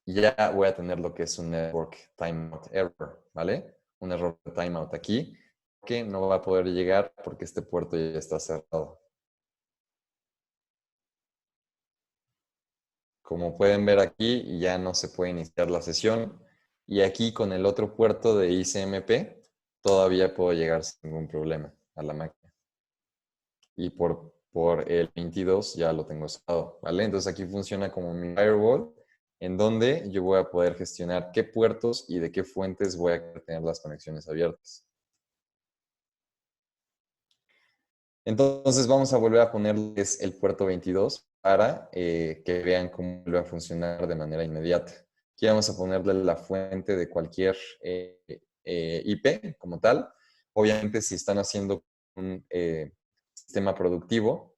Ya voy a tener lo que es un network timeout error, ¿vale? Un error de timeout aquí que no va a poder llegar porque este puerto ya está cerrado. Como pueden ver aquí, ya no se puede iniciar la sesión. Y aquí con el otro puerto de ICMP, todavía puedo llegar sin ningún problema a la máquina. Y por el 22 ya lo tengo cerrado, ¿vale? Entonces aquí funciona como mi firewall, en donde yo voy a poder gestionar qué puertos y de qué fuentes voy a tener las conexiones abiertas. Entonces vamos a volver a ponerles el puerto 22 para que vean cómo va a funcionar de manera inmediata. Aquí vamos a ponerle la fuente de cualquier IP como tal. Obviamente si están haciendo un sistema productivo,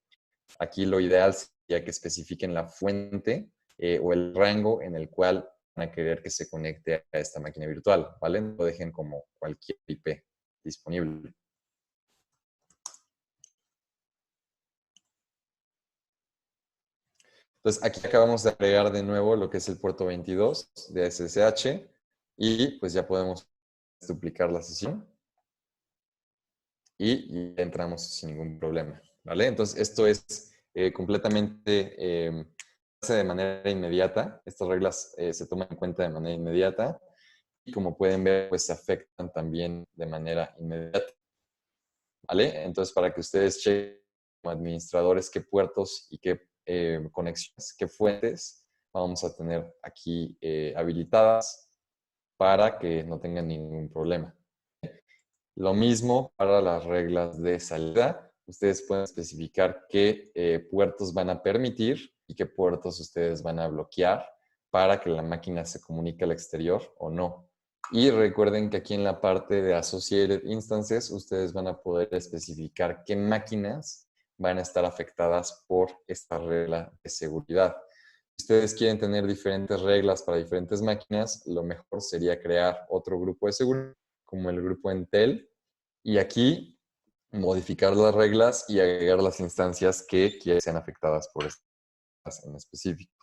aquí lo ideal sería que especifiquen la fuente o el rango en el cual van a querer que se conecte a esta máquina virtual, ¿vale? No lo dejen como cualquier IP disponible. Entonces, aquí acabamos de agregar de nuevo lo que es el puerto 22 de SSH y pues ya podemos duplicar la sesión y ya entramos sin ningún problema, ¿vale? Entonces, esto es completamente de manera inmediata. Estas reglas se toman en cuenta de manera inmediata y como pueden ver, pues se afectan también de manera inmediata, ¿vale? Entonces, para que ustedes chequen como administradores qué puertos y qué conexiones, qué fuentes vamos a tener aquí habilitadas para que no tengan ningún problema. Lo mismo para las reglas de salida. Ustedes pueden especificar qué puertos van a permitir y qué puertos ustedes van a bloquear para que la máquina se comunique al exterior o no. Y recuerden que aquí en la parte de Associated Instances, ustedes van a poder especificar qué máquinas van a estar afectadas por esta regla de seguridad. Si ustedes quieren tener diferentes reglas para diferentes máquinas, lo mejor sería crear otro grupo de seguridad, como el grupo Intel. Y aquí modificar las reglas y agregar las instancias que sean afectadas por estas en específico.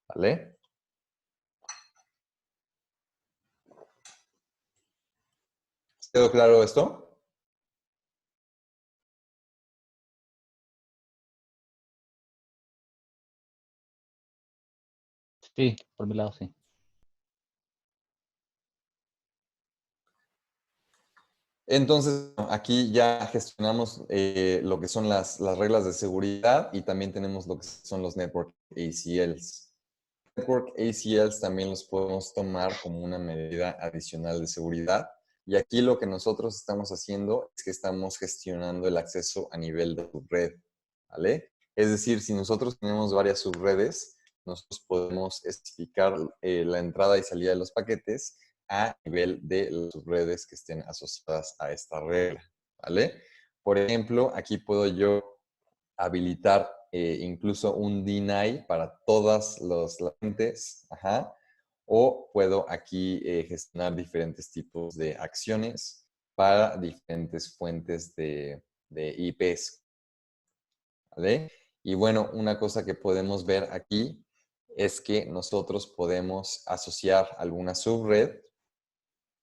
¿Vale? ¿Quedó claro esto? Sí, por mi lado sí. Entonces, aquí ya gestionamos lo que son las reglas de seguridad y también tenemos lo que son los Network ACLs. Network ACLs también los podemos tomar como una medida adicional de seguridad. Y aquí lo que nosotros estamos haciendo es que estamos gestionando el acceso a nivel de subred, ¿vale? Es decir, si nosotros tenemos varias subredes, nosotros podemos especificar la entrada y salida de los paquetes a nivel de las subredes que estén asociadas a esta regla, ¿vale? Por ejemplo, aquí puedo yo habilitar incluso un deny para todas las fuentes, o puedo aquí gestionar diferentes tipos de acciones para diferentes fuentes de IPs, ¿vale? Y bueno, una cosa que podemos ver aquí es que nosotros podemos asociar alguna subred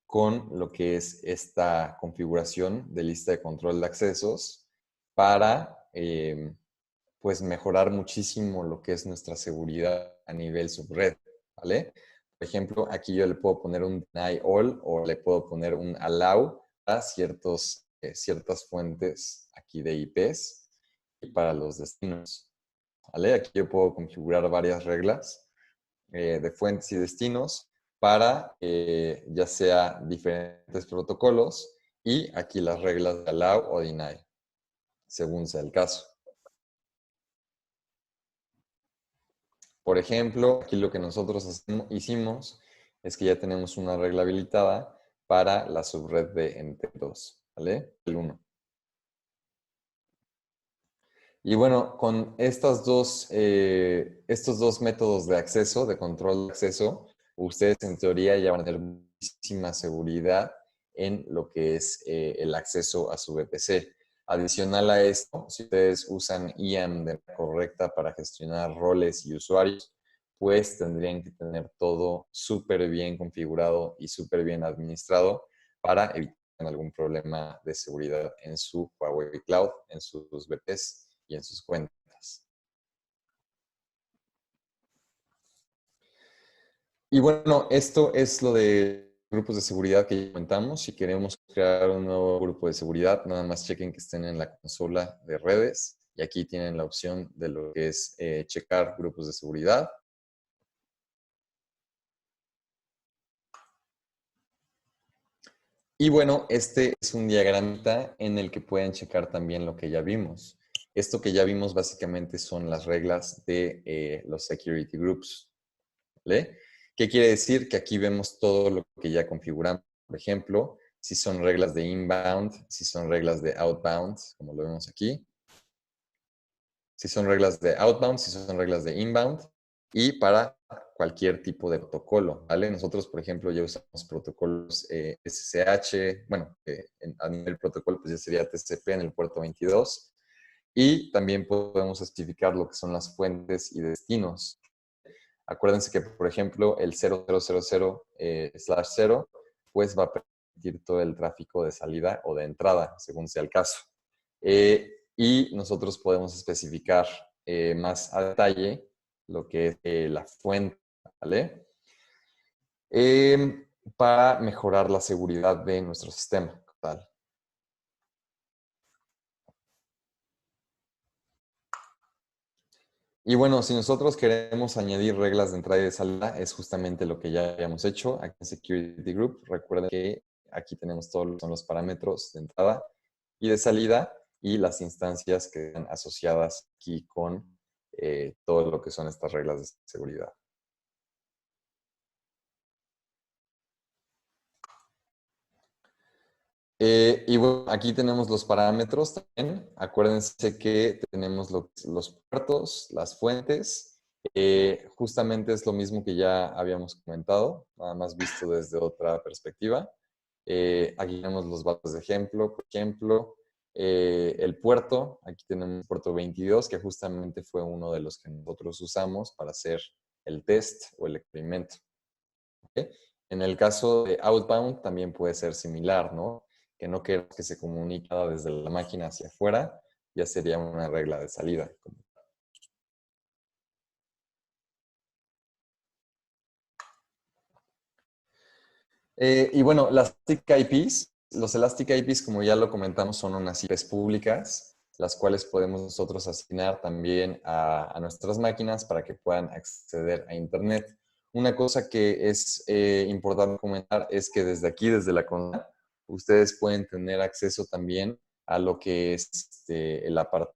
con lo que es esta configuración de lista de control de accesos para pues mejorar muchísimo lo que es nuestra seguridad a nivel subred, ¿vale? Por ejemplo, aquí yo le puedo poner un deny all o le puedo poner un allow a ciertas fuentes aquí de IPs y para los destinos, ¿vale? Aquí yo puedo configurar varias reglas de fuentes y destinos para ya sea diferentes protocolos y aquí las reglas de allow o deny, según sea el caso. Por ejemplo, aquí lo que nosotros hicimos es que ya tenemos una regla habilitada para la subred de NT2, ¿vale? El 1. Y bueno, con estos dos métodos de acceso, de control de acceso, ustedes en teoría ya van a tener muchísima seguridad en lo que es el acceso a su VPC. Adicional a esto, si ustedes usan IAM de manera correcta para gestionar roles y usuarios, pues tendrían que tener todo súper bien configurado y súper bien administrado para evitar algún problema de seguridad en su Huawei Cloud, en sus VPs y en sus cuentas. Y bueno, esto es lo de grupos de seguridad que ya comentamos. Si queremos crear un nuevo grupo de seguridad, nada más chequen que estén en la consola de redes. Y aquí tienen la opción de lo que es checar grupos de seguridad. Y bueno, este es un diagramita en el que pueden checar también lo que ya vimos. Esto que ya vimos básicamente son las reglas de los security groups, ¿vale? ¿Qué quiere decir? Que aquí vemos todo lo que ya configuramos. Por ejemplo, si son reglas de inbound, si son reglas de outbound, como lo vemos aquí. Si son reglas de outbound, si son reglas de inbound. Y para cualquier tipo de protocolo, ¿vale? Nosotros, por ejemplo, ya usamos protocolos SSH, bueno, a nivel protocolo pues ya sería TCP en el puerto 22. Y también podemos especificar lo que son las fuentes y destinos. Acuérdense que, por ejemplo, el 0000/0 pues va a permitir todo el tráfico de salida o de entrada, según sea el caso. Y nosotros podemos especificar más a detalle lo que es la fuente, ¿vale? Para mejorar la seguridad de nuestro sistema. ¿Tal? Y bueno, si nosotros queremos añadir reglas de entrada y de salida, es justamente lo que ya habíamos hecho aquí en Security Group. Recuerden que aquí tenemos todos son los parámetros de entrada y de salida y las instancias que están asociadas aquí con todo lo que son estas reglas de seguridad. Y bueno, aquí tenemos los parámetros también. Acuérdense que tenemos los puertos, las fuentes. Justamente es lo mismo que ya habíamos comentado, nada más visto desde otra perspectiva. Aquí tenemos los datos de ejemplo. Por ejemplo, el puerto. Aquí tenemos el puerto 22, que justamente fue uno de los que nosotros usamos para hacer el test o el experimento. ¿Okay? En el caso de outbound también puede ser similar, ¿no? Que no queremos que se comunique desde la máquina hacia afuera, ya sería una regla de salida. Y bueno, las Elastic IPs, los Elastic IPs, como ya lo comentamos, son unas IPs públicas, las cuales podemos nosotros asignar también a nuestras máquinas para que puedan acceder a Internet. Una cosa que es importante comentar es que desde aquí, desde la consola, ustedes pueden tener acceso también a lo que es el apartado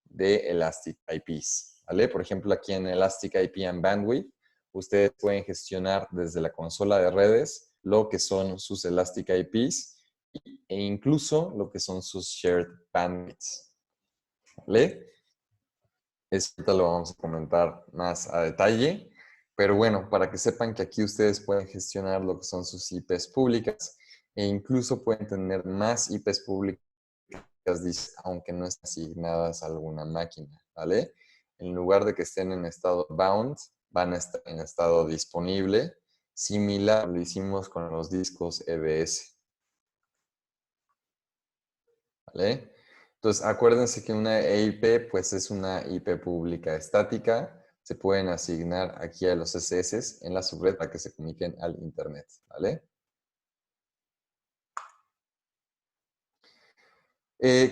de Elastic IPs, ¿vale? Por ejemplo, aquí en Elastic IP and Bandwidth, ustedes pueden gestionar desde la consola de redes lo que son sus Elastic IPs e incluso lo que son sus shared bandwidths, ¿vale? Esto lo vamos a comentar más a detalle, pero bueno, para que sepan que aquí ustedes pueden gestionar lo que son sus IPs públicas e incluso pueden tener más IPs públicas, aunque no estén asignadas a alguna máquina, ¿vale? En lugar de que estén en estado bound, van a estar en estado disponible, similar a lo hicimos con los discos EBS, ¿vale? Entonces, acuérdense que una EIP, pues es una IP pública estática. Se pueden asignar aquí a los SS en la subred para que se comuniquen al Internet, ¿vale?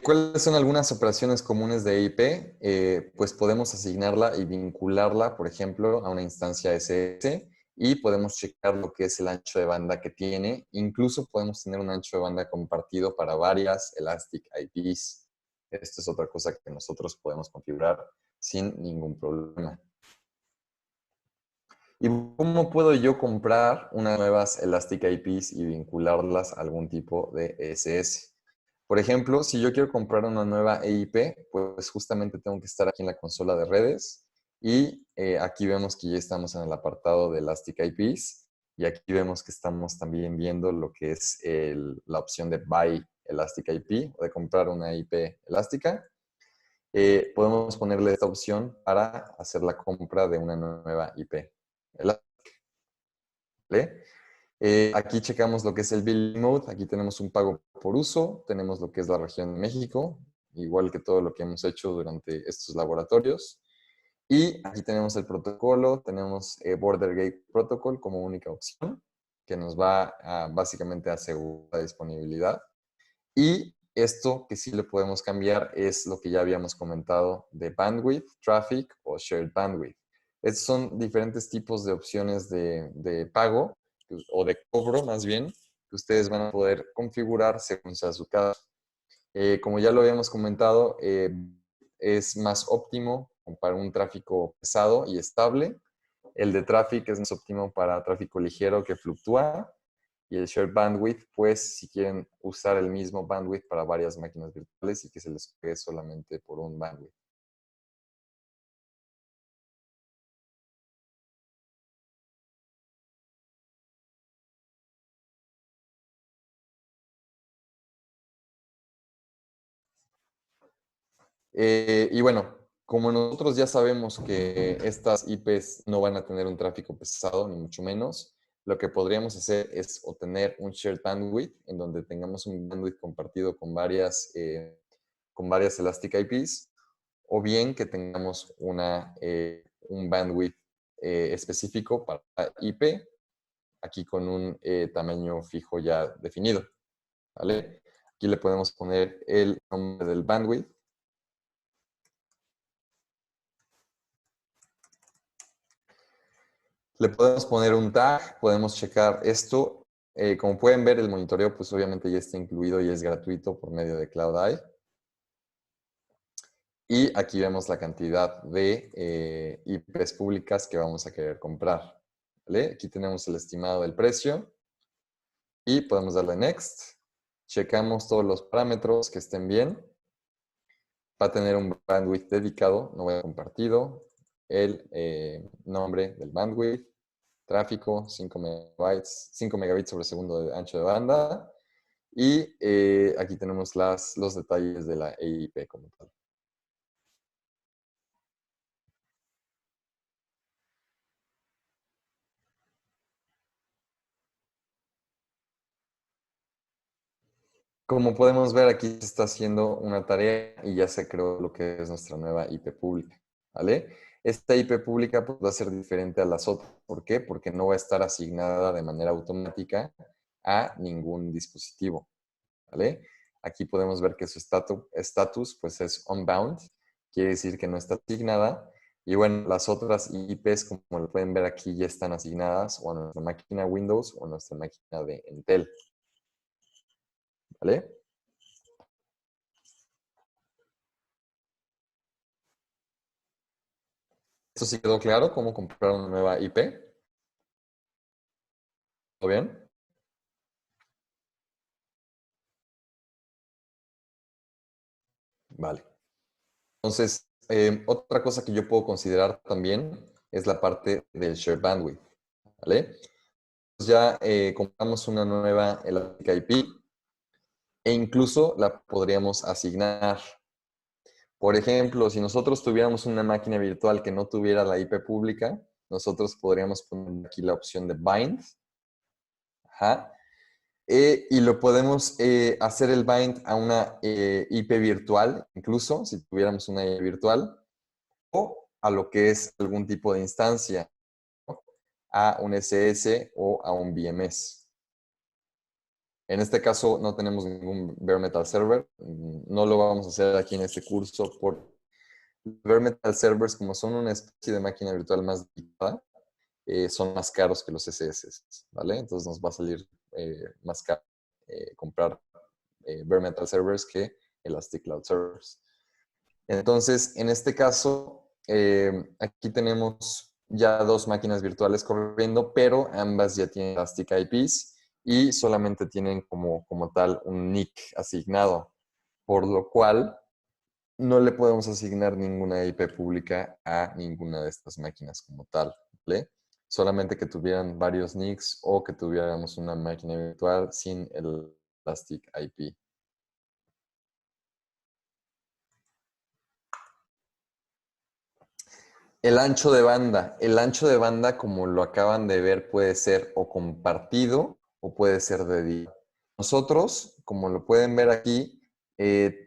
¿Cuáles son algunas operaciones comunes de EIP? Pues podemos asignarla y vincularla, por ejemplo, a una instancia SS y podemos checar lo que es el ancho de banda que tiene. Incluso podemos tener un ancho de banda compartido para varias Elastic IPs. Esto es otra cosa que nosotros podemos configurar sin ningún problema. ¿Y cómo puedo yo comprar unas nuevas Elastic IPs y vincularlas a algún tipo de SS? Por ejemplo, si yo quiero comprar una nueva EIP, pues justamente tengo que estar aquí en la consola de redes y aquí vemos que ya estamos en el apartado de Elastic IPs y aquí vemos que estamos también viendo lo que es la opción de Buy Elastic IP o de comprar una IP elástica. Podemos ponerle esta opción para hacer la compra de una nueva IP elástica. ¿Vale? Aquí checamos lo que es el Billing Mode. Aquí tenemos un pago por uso. Tenemos lo que es la región de México, igual que todo lo que hemos hecho durante estos laboratorios. Y aquí tenemos el protocolo. Tenemos Border Gate Protocol como única opción, que nos va básicamente a asegurar la disponibilidad. Y esto que sí le podemos cambiar es lo que ya habíamos comentado de bandwidth, traffic o shared bandwidth. Estos son diferentes tipos de opciones de pago o de cobro más bien que ustedes van a poder configurar según sea su caso. Como ya lo habíamos comentado, es más óptimo para un tráfico pesado y estable. El de traffic es más óptimo para tráfico ligero que fluctúa. Y el shared bandwidth, pues si quieren usar el mismo bandwidth para varias máquinas virtuales y que se les quede solamente por un bandwidth. Y bueno, como nosotros ya sabemos que estas IPs no van a tener un tráfico pesado, ni mucho menos, lo que podríamos hacer es obtener un shared bandwidth en donde tengamos un bandwidth compartido con varias Elastic IPs, o bien que tengamos un bandwidth específico para IP, aquí con un tamaño fijo ya definido, ¿vale? Aquí le podemos poner el nombre del bandwidth. Le podemos poner un tag, podemos checar esto. Como pueden ver, el monitoreo pues obviamente ya está incluido y es gratuito por medio de CloudEye. Y aquí vemos la cantidad de IPs públicas que vamos a querer comprar. ¿Vale? Aquí tenemos el estimado del precio y podemos darle Next. Checamos todos los parámetros que estén bien. Va a tener un bandwidth dedicado, no voy a compartido. El nombre del bandwidth, tráfico, 5 megabits sobre segundo de ancho de banda. Y aquí tenemos los detalles de la EIP como tal. Como podemos ver, aquí se está haciendo una tarea y ya se creó lo que es nuestra nueva IP pública, ¿vale? Esta IP pública pues, va a ser diferente a las otras. ¿Por qué? Porque no va a estar asignada de manera automática a ningún dispositivo, ¿vale? Aquí podemos ver que su estatus pues es unbound, quiere decir que no está asignada. Y bueno, las otras IPs, como lo pueden ver aquí, ya están asignadas o a nuestra máquina Windows o a nuestra máquina de Intel, ¿vale? ¿Esto sí quedó claro? ¿Cómo comprar una nueva IP? ¿Todo bien? Vale. Entonces, otra cosa que yo puedo considerar también es la parte del shared bandwidth, ¿vale? Pues ya compramos una nueva Elastic IP e incluso la podríamos asignar. Por ejemplo, si nosotros tuviéramos una máquina virtual que no tuviera la IP pública, nosotros podríamos poner aquí la opción de bind. Ajá. Y lo podemos hacer el bind a una IP virtual, incluso si tuviéramos una IP virtual, o a lo que es algún tipo de instancia, ¿no? A un SS o a un VMS. En este caso no tenemos ningún bare metal server, no lo vamos a hacer aquí en este curso por bare metal servers, como son una especie de máquina virtual más dedicada, son más caros que los SS, ¿vale? Entonces nos va a salir más caro comprar bare metal servers que Elastic Cloud Servers. Entonces, en este caso, aquí tenemos ya dos máquinas virtuales corriendo, pero ambas ya tienen Elastic IPs y solamente tienen como tal un NIC asignado, por lo cual no le podemos asignar ninguna IP pública a ninguna de estas máquinas como tal, ¿vale? Solamente que tuvieran varios NICs o que tuviéramos una máquina virtual sin el Elastic IP. El ancho de banda. El ancho de banda, como lo acaban de ver, puede ser o compartido o puede ser dedicado. Nosotros, como lo pueden ver aquí,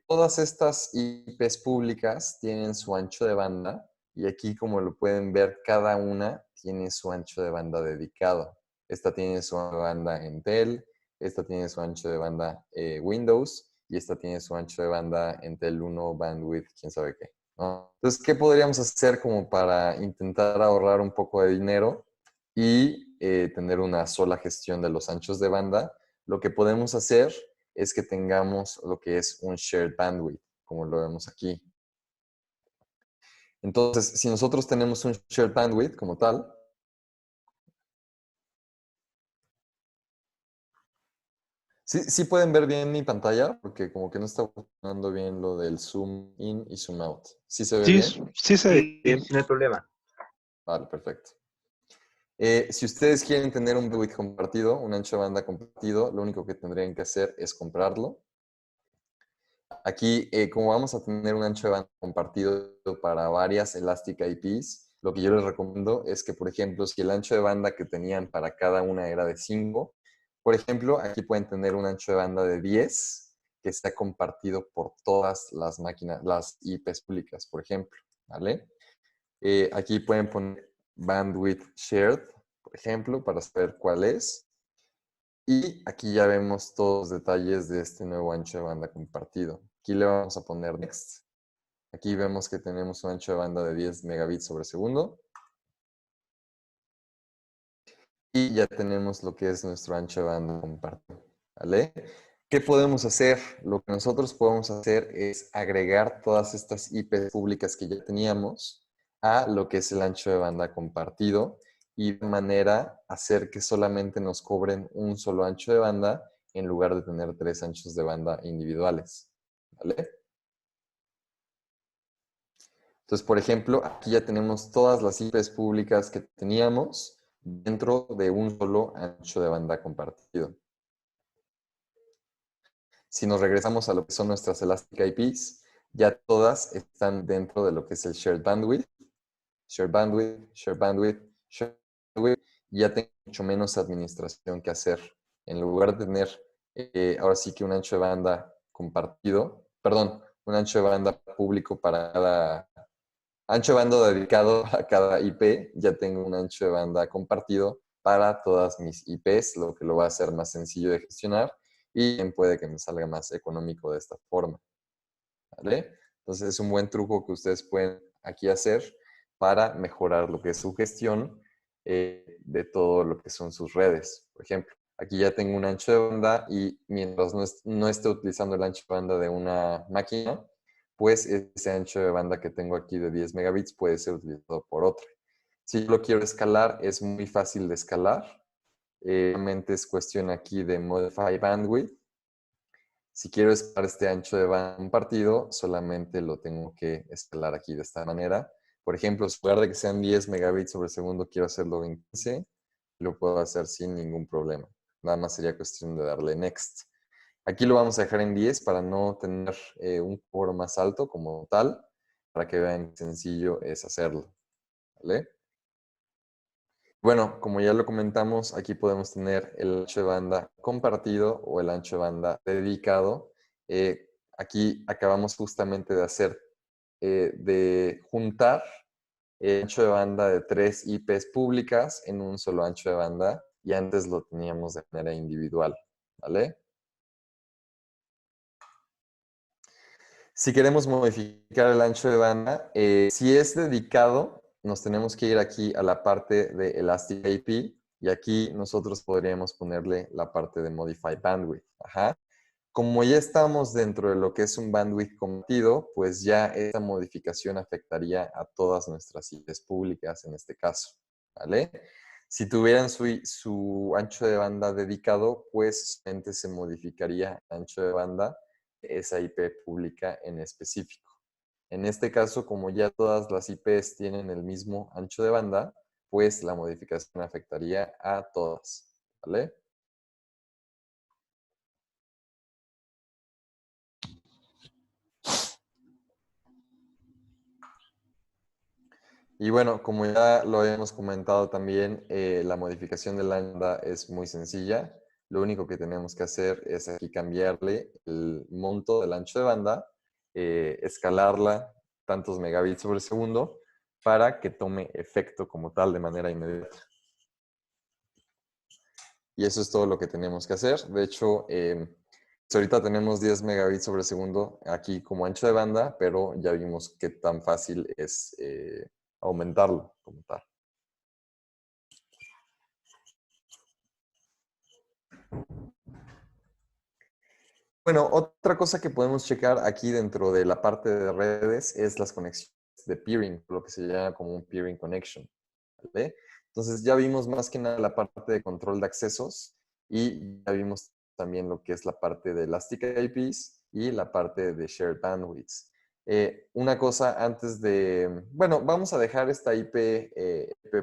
todas estas IPs públicas tienen su ancho de banda y aquí, como lo pueden ver, cada una tiene su ancho de banda dedicado. Esta tiene su ancho de banda Intel, esta tiene su ancho de banda Windows y esta tiene su ancho de banda Intel 1 Bandwidth, quién sabe qué, ¿no? Entonces, ¿qué podríamos hacer como para intentar ahorrar un poco de dinero y tener una sola gestión de los anchos de banda? Lo que podemos hacer es que tengamos lo que es un shared bandwidth, como lo vemos aquí. Entonces, si nosotros tenemos un shared bandwidth como tal, sí pueden ver bien mi pantalla, porque como que no está funcionando bien lo del zoom in y zoom out. ¿Sí se ve Sí, bien? sí se ve bien. No hay problema. Vale, perfecto. Si ustedes quieren tener un bandwidth compartido, un ancho de banda compartido, lo único que tendrían que hacer es comprarlo. Aquí, como vamos a tener un ancho de banda compartido para varias Elastic IPs, lo que yo les recomiendo es que, por ejemplo, si el ancho de banda que tenían para cada una era de 5, por ejemplo, aquí pueden tener un ancho de banda de 10 que está compartido por todas las máquinas, las IPs públicas, por ejemplo, ¿vale? Aquí pueden poner bandwidth shared, por ejemplo, para saber cuál es. Y aquí ya vemos todos los detalles de este nuevo ancho de banda compartido. Aquí le vamos a poner next. Aquí vemos que tenemos un ancho de banda de 10 megabits sobre segundo. Y ya tenemos lo que es nuestro ancho de banda compartido, ¿vale? ¿Qué podemos hacer? Lo que nosotros podemos hacer es agregar todas estas IPs públicas que ya teníamos a lo que es el ancho de banda compartido y de manera hacer que solamente nos cobren un solo ancho de banda en lugar de tener 3 anchos de banda individuales, ¿vale? Entonces, por ejemplo, aquí ya tenemos todas las IPs públicas que teníamos dentro de un solo ancho de banda compartido. Si nos regresamos a lo que son nuestras Elastic IPs, ya todas están dentro de lo que es el Shared Bandwidth, Shared Bandwidth, Shared Bandwidth, Shared Bandwidth, y ya tengo mucho menos administración que hacer. En lugar de tener, ahora sí que un ancho de banda compartido, perdón, un ancho de banda público para cada ancho de banda dedicado a cada IP, ya tengo un ancho de banda compartido para todas mis IPs, lo que lo va a hacer más sencillo de gestionar y puede que me salga más económico de esta forma. ¿Vale? Entonces es un buen truco que ustedes pueden aquí hacer para mejorar lo que es su gestión de todo lo que son sus redes. Por ejemplo, aquí ya tengo un ancho de banda y mientras no esté utilizando el ancho de banda de una máquina, pues ese ancho de banda que tengo aquí de 10 megabits puede ser utilizado por otra. Si yo lo quiero escalar, es muy fácil de escalar. Realmente es cuestión aquí de Modify Bandwidth. Si quiero escalar este ancho de banda compartido, solamente lo tengo que escalar aquí de esta manera. Por ejemplo, en lugar de que sean 10 megabits sobre segundo, quiero hacerlo en 15, lo puedo hacer sin ningún problema. Nada más sería cuestión de darle Next. Aquí lo vamos a dejar en 10 para no tener un cobro más alto como tal, para que vean qué sencillo es hacerlo. ¿Vale? Bueno, como ya lo comentamos, aquí podemos tener el ancho de banda compartido o el ancho de banda dedicado. Aquí acabamos justamente de hacer, de juntar el ancho de banda de 3 IPs públicas en un solo ancho de banda y antes lo teníamos de manera individual, ¿vale? Si queremos modificar el ancho de banda, si es dedicado, nos tenemos que ir aquí a la parte de Elastic IP y aquí nosotros podríamos ponerle la parte de Modify Bandwidth. Ajá. Como ya estamos dentro de lo que es un bandwidth compartido, pues ya esta modificación afectaría a todas nuestras IPs públicas en este caso, ¿vale? Si tuvieran su ancho de banda dedicado, pues solamente se modificaría el ancho de banda de esa IP pública en específico. En este caso, como ya todas las IPs tienen el mismo ancho de banda, pues la modificación afectaría a todas, ¿vale? Y bueno, como ya lo habíamos comentado también, la modificación de lambda es muy sencilla. Lo único que tenemos que hacer es aquí cambiarle el monto del ancho de banda, escalarla tantos megabits sobre segundo para que tome efecto como tal de manera inmediata. Y eso es todo lo que tenemos que hacer. De hecho, ahorita tenemos 10 megabits sobre segundo aquí como ancho de banda, pero ya vimos qué tan fácil es aumentarlo como tal. Bueno, otra cosa que podemos checar aquí dentro de la parte de redes es las conexiones de peering, lo que se llama como un peering connection. ¿Vale? Entonces ya vimos más que nada la parte de control de accesos y ya vimos también lo que es la parte de Elastic IPs y la parte de Shared Bandwidths. Una cosa antes de, bueno, vamos a dejar esta IP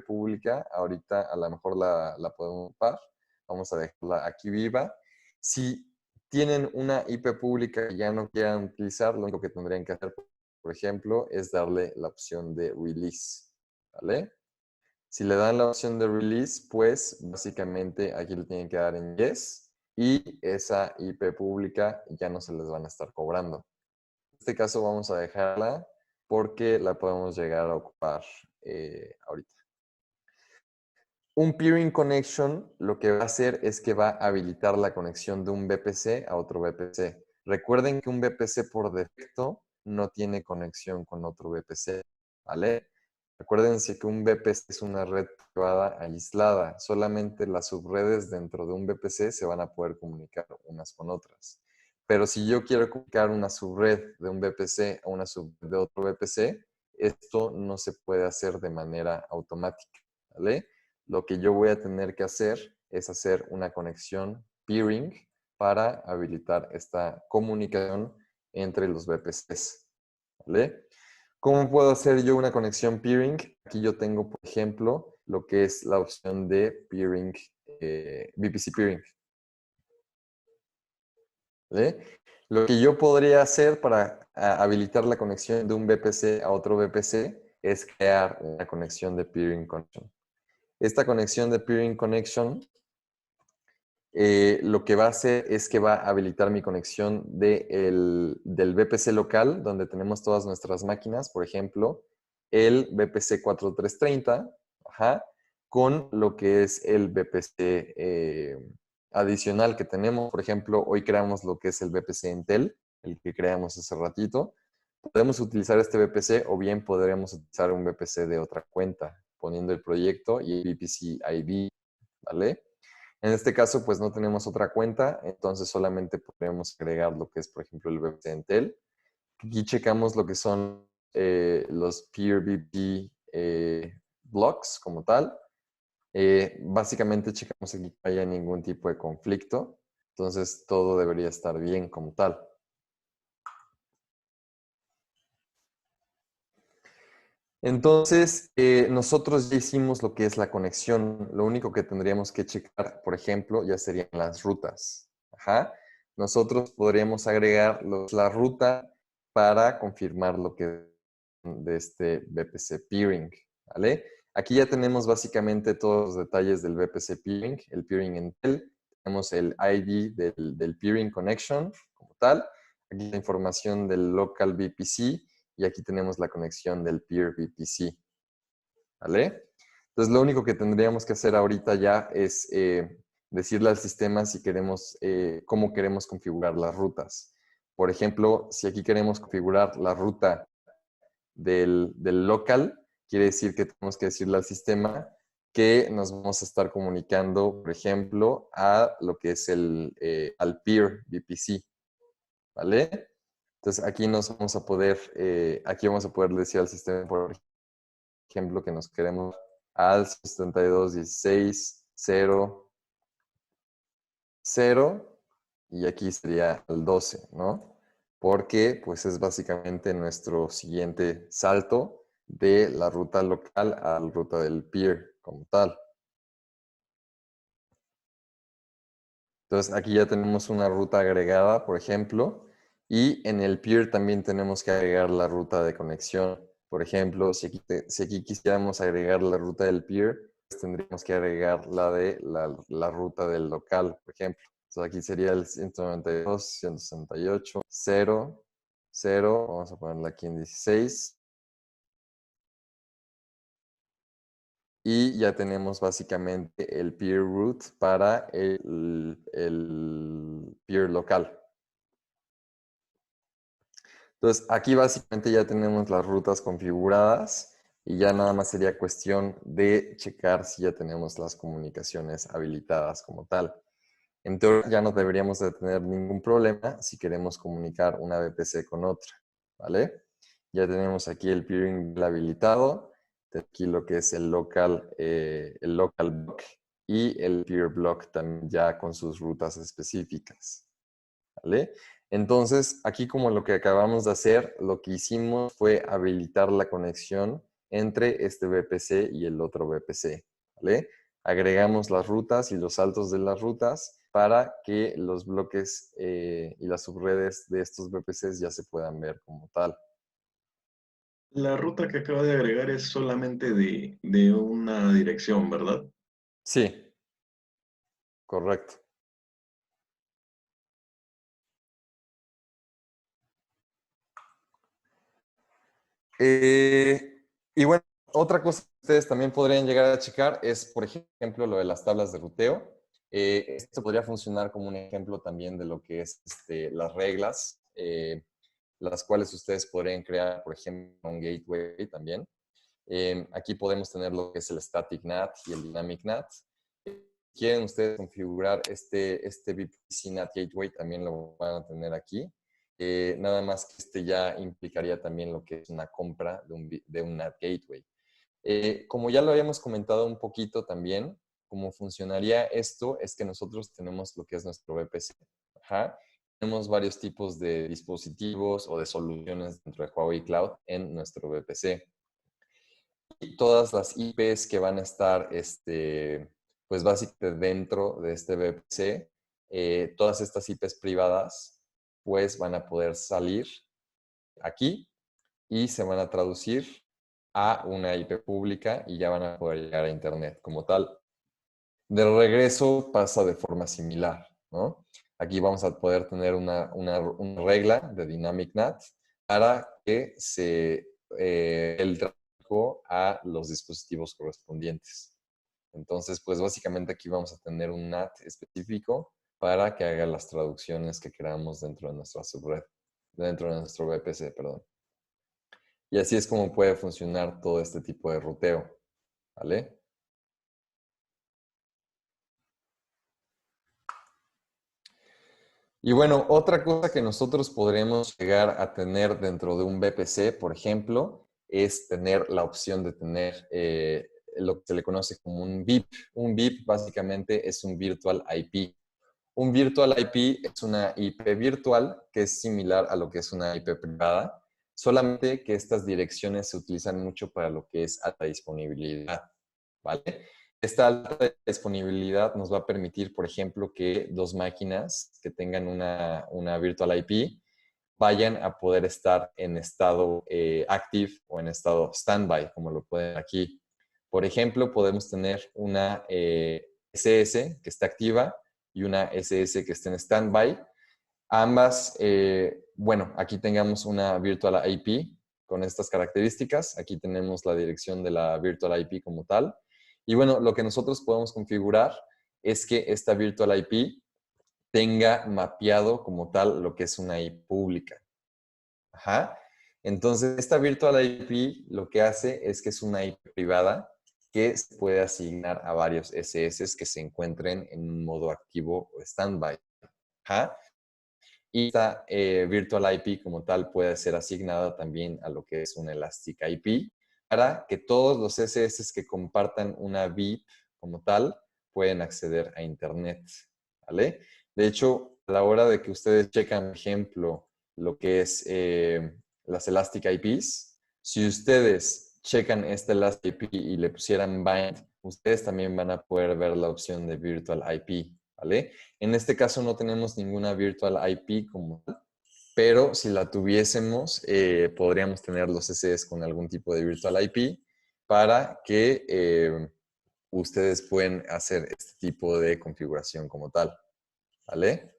pública, ahorita a lo mejor la podemos ocupar, vamos a dejarla aquí viva. Si tienen una IP pública que ya no quieran utilizar, lo único que tendrían que hacer, por ejemplo, es darle la opción de release, ¿vale? Si le dan la opción de release, pues básicamente aquí le tienen que dar en yes y esa IP pública ya no se les van a estar cobrando. En este caso vamos a dejarla porque la podemos llegar a ocupar ahorita. Un peering connection lo que va a hacer es que va a habilitar la conexión de un VPC a otro VPC. Recuerden que un VPC por defecto no tiene conexión con otro VPC, ¿vale? Acuérdense que un VPC es una red privada aislada. Solamente las subredes dentro de un VPC se van a poder comunicar unas con otras. Pero si yo quiero comunicar una subred de un VPC a una subred de otro VPC, esto no se puede hacer de manera automática, ¿vale? Lo que yo voy a tener que hacer es hacer una conexión peering para habilitar esta comunicación entre los VPCs, ¿vale? ¿Cómo puedo hacer yo una conexión peering? Aquí yo tengo, por ejemplo, lo que es la opción de peering, VPC peering. ¿vale? Lo que yo podría hacer para habilitar la conexión de un VPC a otro VPC es crear una conexión de peering connection. Esta conexión de peering connection lo que va a hacer es que va a habilitar mi conexión del VPC local, donde tenemos todas nuestras máquinas, por ejemplo, el VPC 4330, ajá, con lo que es el VPC adicional que tenemos. Por ejemplo, hoy creamos lo que es el VPC Intel, el que creamos hace ratito. Podemos utilizar este VPC o bien podríamos utilizar un VPC de otra cuenta, poniendo el proyecto y el VPC ID, ¿vale? En este caso, pues no tenemos otra cuenta, entonces solamente podemos agregar lo que es, por ejemplo, el VPC Intel. Aquí checamos lo que son los PeerVP blocks como tal. Básicamente checamos aquí que no haya ningún tipo de conflicto, entonces todo debería estar bien como tal. Entonces, nosotros ya hicimos lo que es la conexión. Lo único que tendríamos que checar, por ejemplo, ya serían las rutas. Ajá. Nosotros podríamos agregar la ruta para confirmar lo que de este VPC peering, ¿vale? Aquí ya tenemos básicamente todos los detalles del VPC peering, el peering Intel. Tenemos el ID del peering connection como tal. Aquí la información del local VPC. Y aquí tenemos la conexión del peer VPC, ¿vale? Entonces, lo único que tendríamos que hacer ahorita ya es decirle al sistema si queremos, cómo queremos configurar las rutas. Por ejemplo, si aquí queremos configurar la ruta del local, quiere decir que tenemos que decirle al sistema que nos vamos a estar comunicando, por ejemplo, a lo que es al peer VPC, ¿vale? Entonces aquí aquí vamos a poder decir al sistema, por ejemplo, que nos queremos al 72.16.0.0 y aquí sería al 12, ¿no? Porque pues es básicamente nuestro siguiente salto de la ruta local a la ruta del peer como tal. Entonces aquí ya tenemos una ruta agregada, por ejemplo, y en el peer también tenemos que agregar la ruta de conexión. Por ejemplo, si aquí quisiéramos agregar la ruta del peer, pues tendríamos que agregar la ruta del local, por ejemplo. Entonces aquí sería el 192.168.0.0, vamos a ponerla aquí en 16. Y ya tenemos básicamente el peer root para el peer local. Entonces, aquí básicamente ya tenemos las rutas configuradas y ya nada más sería cuestión de checar si ya tenemos las comunicaciones habilitadas como tal. En teoría ya no deberíamos de tener ningún problema si queremos comunicar una VPC con otra, ¿vale? Ya tenemos aquí el peering habilitado, aquí lo que es el local block y el peer block también ya con sus rutas específicas, ¿vale? Entonces, aquí como lo que acabamos de hacer, lo que hicimos fue habilitar la conexión entre este VPC y el otro VPC, ¿vale? Agregamos las rutas y los saltos de las rutas para que los bloques y las subredes de estos VPCs ya se puedan ver como tal. La ruta que acaba de agregar es solamente de una dirección, ¿verdad? Sí, correcto. Y bueno, otra cosa que ustedes también podrían llegar a checar es, por ejemplo, lo de las tablas de ruteo. Esto podría funcionar como un ejemplo también de lo que es las reglas, las cuales ustedes podrían crear, por ejemplo, un gateway también. Aquí podemos tener lo que es el static NAT y el dynamic NAT. Quieren ustedes configurar este VPC NAT gateway, también lo van a tener aquí. Nada más que ya implicaría también lo que es una compra de un NAT gateway. Como ya lo habíamos comentado un poquito también, cómo funcionaría esto es que nosotros tenemos lo que es nuestro VPC. Ajá. Tenemos varios tipos de dispositivos o de soluciones dentro de Huawei Cloud en nuestro VPC. Y todas las IPs que van a estar, pues básicamente dentro de este VPC, todas estas IPs privadas pues van a poder salir aquí y se van a traducir a una IP pública y ya van a poder llegar a Internet como tal. De regreso pasa de forma similar, ¿no? Aquí vamos a poder tener una regla de Dynamic NAT para que el tráfico a los dispositivos correspondientes. Entonces, pues básicamente aquí vamos a tener un NAT específico para que haga las traducciones que queramos dentro de nuestra subred, dentro de nuestro VPC, perdón. Y así es como puede funcionar todo este tipo de ruteo, ¿vale? Y bueno, otra cosa que nosotros podremos llegar a tener dentro de un VPC, por ejemplo, es tener la opción de tener lo que se le conoce como un VIP. Un VIP básicamente es un Virtual IP. Un Virtual IP es una IP virtual que es similar a lo que es una IP privada, solamente que estas direcciones se utilizan mucho para lo que es alta disponibilidad, ¿vale? Esta alta disponibilidad nos va a permitir, por ejemplo, que dos máquinas que tengan una Virtual IP vayan a poder estar en estado active o en estado standby, como lo pueden aquí. Por ejemplo, podemos tener una SS que está activa y una SS que esté en standby. Ambas, bueno, aquí tengamos una Virtual IP con estas características. Aquí tenemos la dirección de la Virtual IP como tal. Y bueno, lo que nosotros podemos configurar es que esta Virtual IP tenga mapeado como tal lo que es una IP pública. Ajá. Entonces, esta Virtual IP lo que hace es que es una IP privada que se puede asignar a varios SS que se encuentren en un modo activo o standby. Ajá. Y esta Virtual IP como tal puede ser asignada también a lo que es una Elastic IP para que todos los SS que compartan una VIP como tal pueden acceder a Internet, ¿vale? De hecho, a la hora de que ustedes checan, por ejemplo, lo que es las Elastic IPs, si ustedes checan esta Elastic IP y le pusieran bind, ustedes también van a poder ver la opción de Virtual IP, ¿vale? En este caso no tenemos ninguna Virtual IP como tal, pero si la tuviésemos, podríamos tener los SS con algún tipo de Virtual IP para que ustedes pueden hacer este tipo de configuración como tal, ¿vale?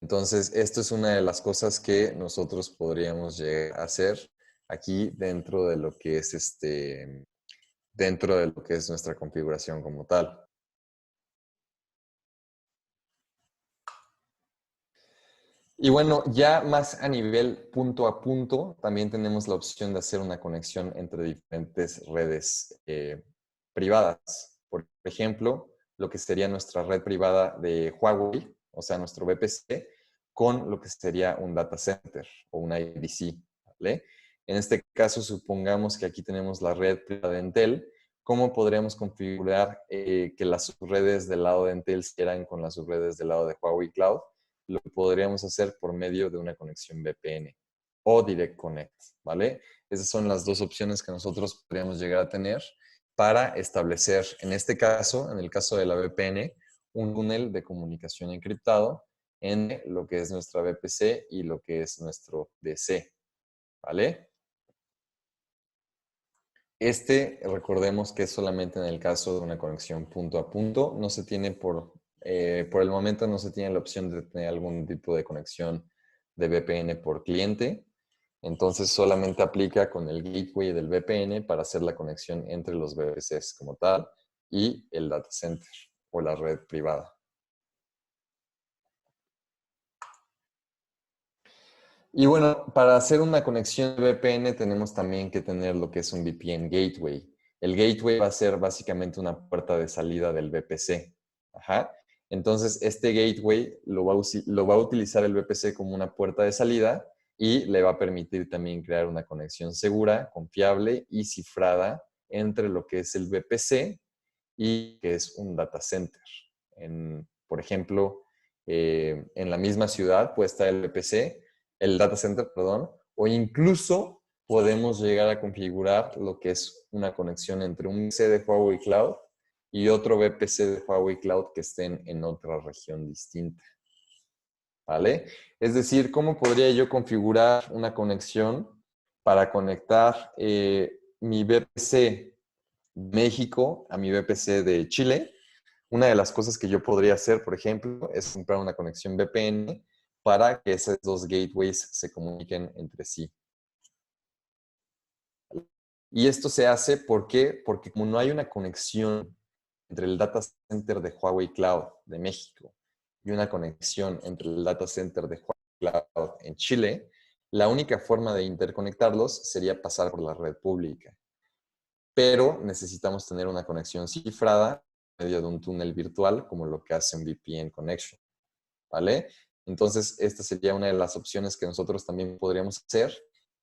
Entonces, esto es una de las cosas que nosotros podríamos llegar a hacer aquí dentro de lo que es dentro de lo que es nuestra configuración como tal. Y bueno, ya más a nivel punto a punto, también tenemos la opción de hacer una conexión entre diferentes redes privadas. Por ejemplo, lo que sería nuestra red privada de Huawei, o sea, nuestro VPC, con lo que sería un data center o una IDC, ¿vale? En este caso, supongamos que aquí tenemos la red privada de Entel. ¿Cómo podríamos configurar que las subredes del lado de Entel se quieran con las subredes del lado de Huawei Cloud? Lo podríamos hacer por medio de una conexión VPN o Direct Connect, ¿vale? Esas son las dos opciones que nosotros podríamos llegar a tener para establecer, en este caso, en el caso de la VPN, un túnel de comunicación encriptado en lo que es nuestra VPC y lo que es nuestro DC, ¿vale? Recordemos que es solamente en el caso de una conexión punto a punto, no se tiene por el momento no se tiene la opción de tener algún tipo de conexión de VPN por cliente. Entonces solamente aplica con el gateway del VPN para hacer la conexión entre los VPCs como tal y el data center o la red privada. Y bueno, para hacer una conexión de VPN tenemos también que tener lo que es un VPN gateway. El gateway va a ser básicamente una puerta de salida del VPC. Ajá. Entonces, este gateway lo va a utilizar el VPC como una puerta de salida y le va a permitir también crear una conexión segura, confiable y cifrada entre lo que es el VPC y que es un data center. Por ejemplo, en la misma ciudad puede estar el data center, perdón, o incluso podemos llegar a configurar lo que es una conexión entre un VPC de Huawei Cloud y otro VPC de Huawei Cloud que estén en otra región distinta. ¿vale? Es decir, ¿cómo podría yo configurar una conexión para conectar mi VPC de México a mi VPC de Chile? Una de las cosas que yo podría hacer, por ejemplo, es comprar una conexión VPN para que esos dos gateways se comuniquen entre sí. Y esto se hace, ¿por qué? Porque como no hay una conexión entre el data center de Huawei Cloud de México y una conexión entre el data center de Huawei Cloud en Chile, la única forma de interconectarlos sería pasar por la red pública. Pero necesitamos tener una conexión cifrada en medio de un túnel virtual, como lo que hace un VPN connection, ¿vale? Entonces, esta sería una de las opciones que nosotros también podríamos hacer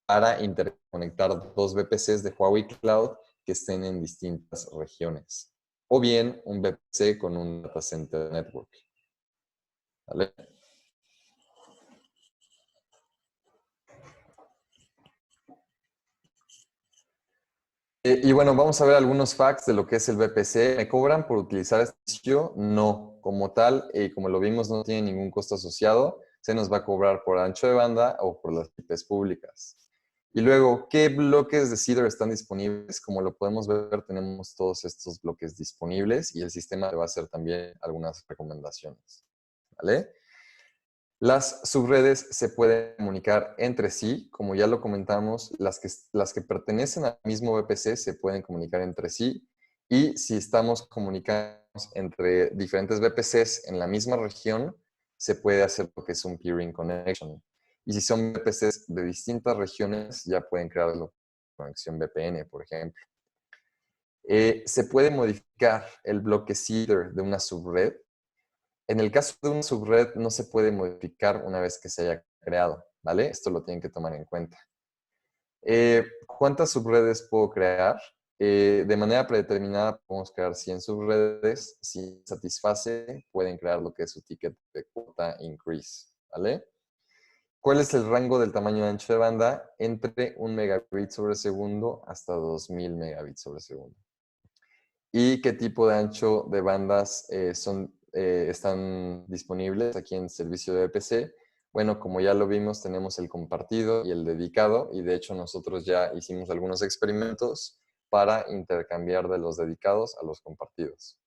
para interconectar dos VPCs de Huawei Cloud que estén en distintas regiones. O bien un VPC con un data center network, ¿vale? Y bueno, vamos a ver algunos facts de lo que es el VPC. ¿Me cobran por utilizar este servicio? No. Como tal, como lo vimos, no tiene ningún costo asociado. Se nos va a cobrar por ancho de banda o por las IPs públicas. Y luego, ¿qué bloques de Cedar están disponibles? Como lo podemos ver, tenemos todos estos bloques disponibles y el sistema te va a hacer también algunas recomendaciones, ¿vale? Las subredes se pueden comunicar entre sí, como ya lo comentamos, las que pertenecen al mismo VPC se pueden comunicar entre sí, y si estamos comunicando entre diferentes VPCs en la misma región, se puede hacer lo que es un peering connection. Y si son VPCs de distintas regiones, ya pueden crear la conexión VPN, por ejemplo. Se puede modificar el bloque Cedar de una subred. En el caso de una subred no se puede modificar una vez que se haya creado, ¿vale? Esto lo tienen que tomar en cuenta. ¿Cuántas subredes puedo crear? De manera predeterminada podemos crear 100 subredes. Si satisface, pueden crear lo que es su ticket de cuota increase, ¿vale? ¿Cuál es el rango del tamaño de ancho de banda? Entre 1 megabit sobre segundo hasta 2000 megabits sobre segundo. ¿Y qué tipo de ancho de bandas están disponibles aquí en servicio de VPC? Bueno, como ya lo vimos, tenemos el compartido y el dedicado, y de hecho nosotros ya hicimos algunos experimentos para intercambiar de los dedicados a los compartidos.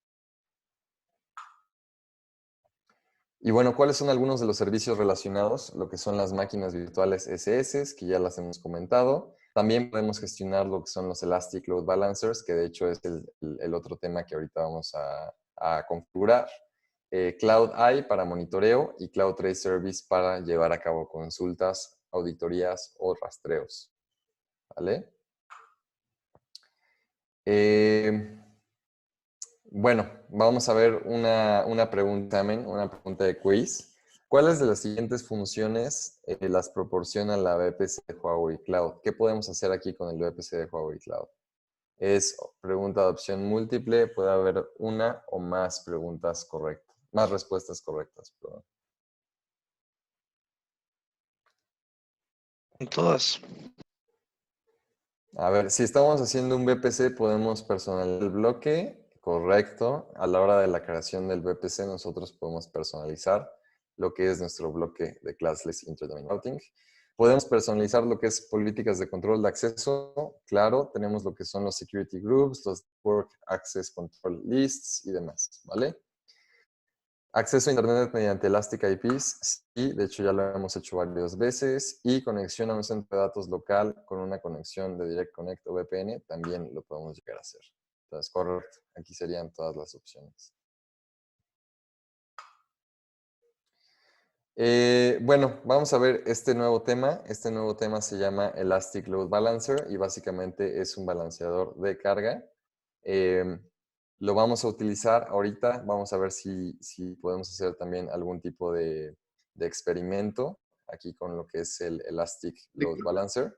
Y bueno, ¿cuáles son algunos de los servicios relacionados? Lo que son las máquinas virtuales SS, que ya las hemos comentado. También podemos gestionar lo que son los Elastic Load Balancers, que de hecho es el otro tema que ahorita vamos a configurar. Cloud Eye para monitoreo y Cloud Trace Service para llevar a cabo consultas, auditorías o rastreos. ¿Vale? Bueno, vamos a ver una pregunta de quiz. ¿Cuáles de las siguientes funciones las proporciona la VPC de Huawei Cloud? ¿Qué podemos hacer aquí con el VPC de Huawei Cloud? Es pregunta de opción múltiple, puede haber una o más preguntas correctas, más respuestas correctas, perdón. En todas. A ver, si estamos haciendo un VPC, podemos personalizar el bloque, correcto. A la hora de la creación del VPC, nosotros podemos personalizar lo que es nuestro bloque de Classless Interdomain Routing. Podemos personalizar lo que es políticas de control de acceso. Claro, tenemos lo que son los security groups, los network access control lists y demás, ¿vale? Acceso a Internet mediante Elastic IPs, sí, de hecho ya lo hemos hecho varias veces. Y conexión a un centro de datos local con una conexión de Direct Connect o VPN, también lo podemos llegar a hacer. Entonces, correcto, aquí serían todas las opciones. Bueno, vamos a ver este nuevo tema. Este nuevo tema se llama Elastic Load Balancer y básicamente es un balanceador de carga. Lo vamos a utilizar ahorita. Vamos a ver si podemos hacer también algún tipo de experimento aquí con lo que es el Elastic Load Balancer.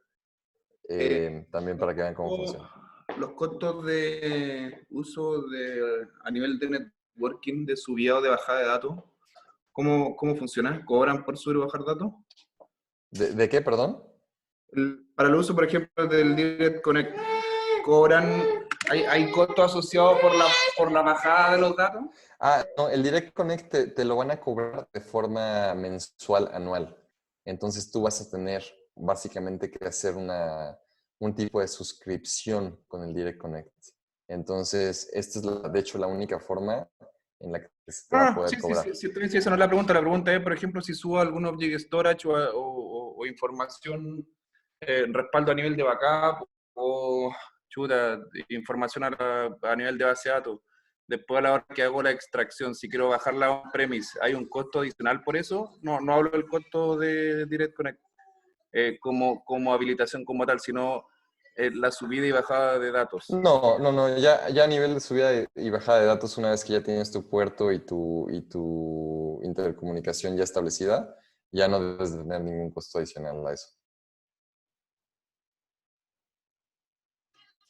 También para que vean cómo funciona. Los costos de uso a nivel de networking, de subida o de bajada de datos, ¿cómo funcionan? ¿Cobran por subir o bajar datos? ¿De qué, perdón? Para el uso, por ejemplo, del Direct Connect, ¿cobran ¿Hay costo asociado por la bajada de los datos? Ah, no, el Direct Connect te lo van a cobrar de forma mensual, anual. Entonces tú vas a tener básicamente que hacer un tipo de suscripción con el Direct Connect. Entonces, esta es, de hecho, la única forma en la que se te va a poder Sí, sí, cobrar. sí, sí, esa no es la pregunta. La pregunta es, por ejemplo, si subo algún object storage o información, respaldo a nivel de backup o chuta, información a nivel de base de datos. Después a la hora que hago la extracción, si quiero bajarla on-premise, ¿hay un costo adicional por eso? No hablo del costo de Direct Connect como habilitación como tal, sino la subida y bajada de datos. No, ya a nivel de subida y bajada de datos, una vez que ya tienes tu puerto y tu intercomunicación ya establecida, ya no debes de tener ningún costo adicional a eso.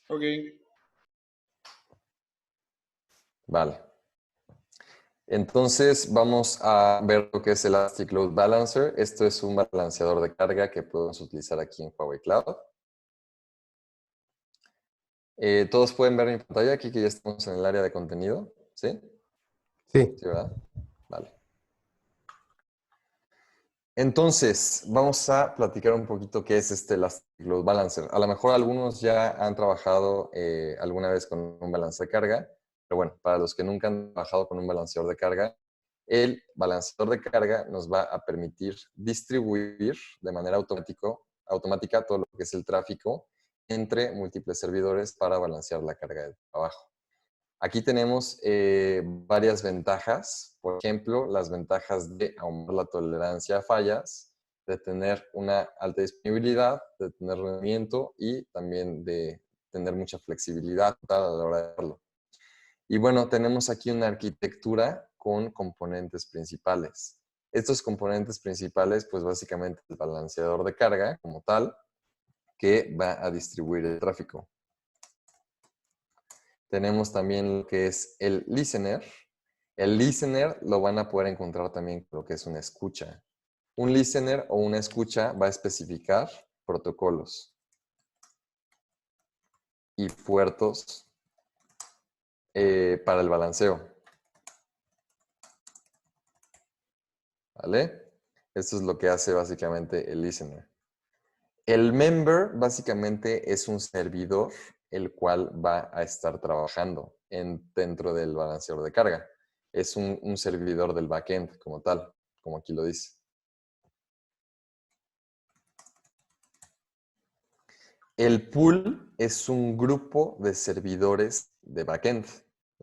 Ok. Vale. Entonces vamos a ver lo que es Elastic Load Balancer. Esto es un balanceador de carga que podemos utilizar aquí en Huawei Cloud. Todos pueden ver mi pantalla aquí que ya estamos en el área de contenido. ¿Sí? Sí. Sí, ¿verdad? Vale. Entonces, vamos a platicar un poquito qué es este Elastic Load Balancer. A lo mejor algunos ya han trabajado alguna vez con un balance de carga, pero bueno, para los que nunca han trabajado con un balanceador de carga, el balanceador de carga nos va a permitir distribuir de manera automática todo lo que es el tráfico entre múltiples servidores para balancear la carga de trabajo. Aquí tenemos varias ventajas, por ejemplo, las ventajas de aumentar la tolerancia a fallas, de tener una alta disponibilidad, de tener rendimiento y también de tener mucha flexibilidad a la hora de hacerlo. Y bueno, tenemos aquí una arquitectura con componentes principales. Estos componentes principales, pues básicamente el balanceador de carga como tal, que va a distribuir el tráfico. Tenemos también lo que es el listener. El listener lo van a poder encontrar también con lo que es una escucha. Un listener o una escucha va a especificar protocolos y puertos para el balanceo. ¿Vale? Esto es lo que hace básicamente el listener. El member básicamente es un servidor el cual va a estar trabajando dentro del balanceador de carga. Es un servidor del backend como tal, como aquí lo dice. El pool es un grupo de servidores de backend,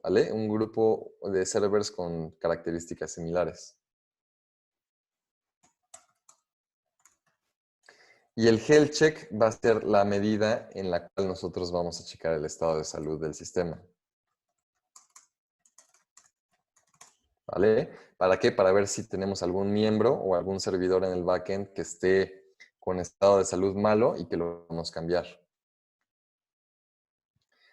¿vale? Un grupo de servers con características similares. Y el health check va a ser la medida en la cual nosotros vamos a checar el estado de salud del sistema. ¿Vale? ¿Para qué? Para ver si tenemos algún miembro o algún servidor en el backend que esté con estado de salud malo y que lo vamos a cambiar.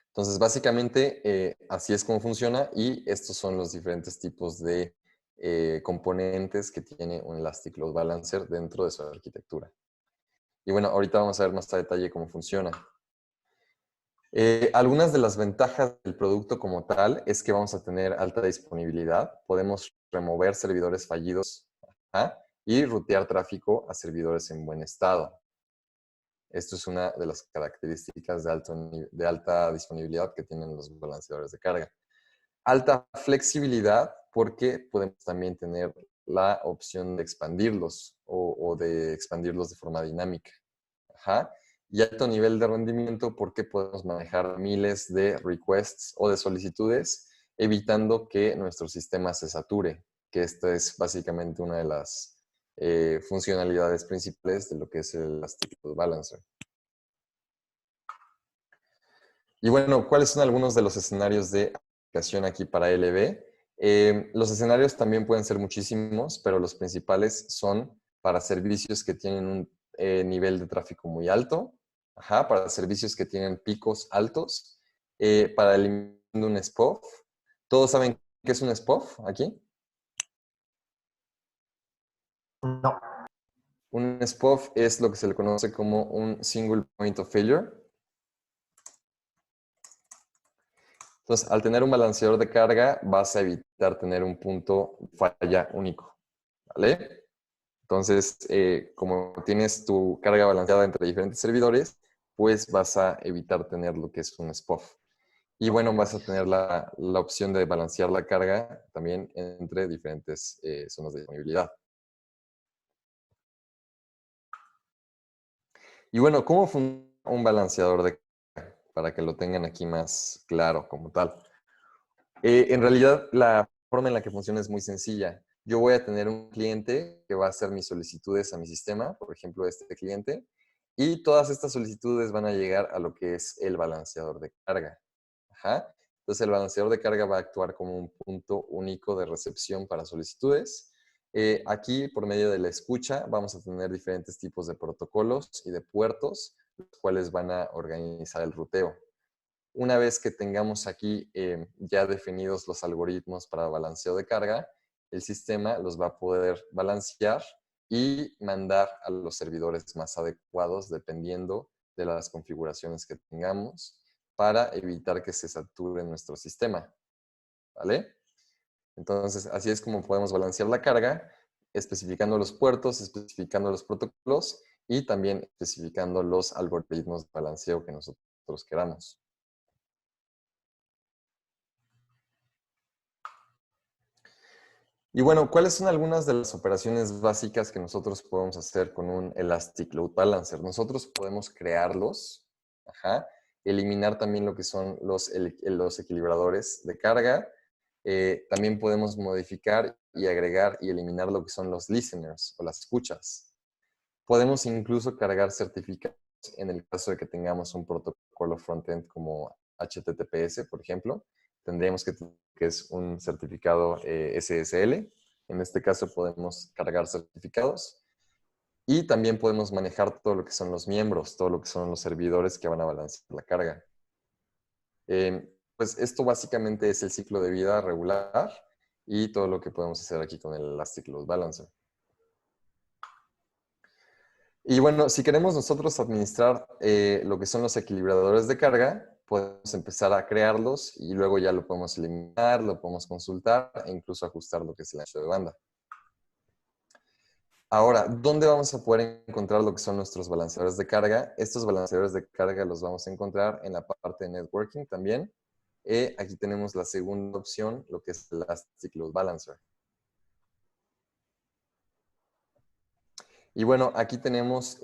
Entonces, básicamente, así es como funciona y estos son los diferentes tipos de componentes que tiene un Elastic Load Balancer dentro de su arquitectura. Y bueno, ahorita vamos a ver más a detalle cómo funciona. Algunas de las ventajas del producto como tal es que vamos a tener alta disponibilidad. Podemos remover servidores fallidos y rutear tráfico a servidores en buen estado. Esto es una de las características de alta disponibilidad que tienen los balanceadores de carga. Alta flexibilidad porque podemos también tener la opción de expandirlos o de expandirlos de forma dinámica. Y alto nivel de rendimiento porque podemos manejar miles de requests o de solicitudes, evitando que nuestro sistema se sature, que esta es básicamente una de las funcionalidades principales de lo que es el Elastic Load Balancer. Y bueno, ¿cuáles son algunos de los escenarios de aplicación aquí para LB? Los escenarios también pueden ser muchísimos, pero los principales son para servicios que tienen un nivel de tráfico muy alto, para servicios que tienen picos altos, para eliminar un SPOF. ¿Todos saben qué es un SPOF aquí? No. Un SPOF es lo que se le conoce como un Single Point of Failure. Entonces, al tener un balanceador de carga, vas a evitar tener un punto de falla único, ¿vale? Entonces, como tienes tu carga balanceada entre diferentes servidores, pues vas a evitar tener lo que es un SPOF. Y bueno, vas a tener la opción de balancear la carga también entre diferentes zonas de disponibilidad. Y bueno, ¿cómo funciona un balanceador de carga? Para que lo tengan aquí más claro como tal. En realidad, la forma en la que funciona es muy sencilla. Yo voy a tener un cliente que va a hacer mis solicitudes a mi sistema, por ejemplo, este cliente, y todas estas solicitudes van a llegar a lo que es el balanceador de carga. Ajá. Entonces, el balanceador de carga va a actuar como un punto único de recepción para solicitudes. Aquí, por medio de la escucha, vamos a tener diferentes tipos de protocolos y de puertos, los cuales van a organizar el ruteo. Una vez que tengamos aquí ya definidos los algoritmos para balanceo de carga, el sistema los va a poder balancear y mandar a los servidores más adecuados dependiendo de las configuraciones que tengamos para evitar que se sature nuestro sistema, ¿vale? Entonces, así es como podemos balancear la carga, especificando los puertos, especificando los protocolos y también especificando los algoritmos de balanceo que nosotros queramos. Y bueno, ¿cuáles son algunas de las operaciones básicas que nosotros podemos hacer con un Elastic Load Balancer? Nosotros podemos crearlos, eliminar también lo que son los equilibradores de carga. También podemos modificar y agregar y eliminar lo que son los listeners o las escuchas. Podemos incluso cargar certificados en el caso de que tengamos un protocolo frontend como HTTPS, por ejemplo. Tendríamos que es un certificado SSL. En este caso podemos cargar certificados. Y también podemos manejar todo lo que son los miembros, todo lo que son los servidores que van a balancear la carga. Pues esto básicamente es el ciclo de vida regular y todo lo que podemos hacer aquí con el Elastic Load Balancer. Y bueno, si queremos nosotros administrar lo que son los equilibradores de carga, podemos empezar a crearlos y luego ya lo podemos eliminar, lo podemos consultar e incluso ajustar lo que es el ancho de banda. Ahora, ¿dónde vamos a poder encontrar lo que son nuestros balanceadores de carga? Estos balanceadores de carga los vamos a encontrar en la parte de networking también. Aquí tenemos la segunda opción, lo que es el Elastic Load Balancer. Y bueno, aquí tenemos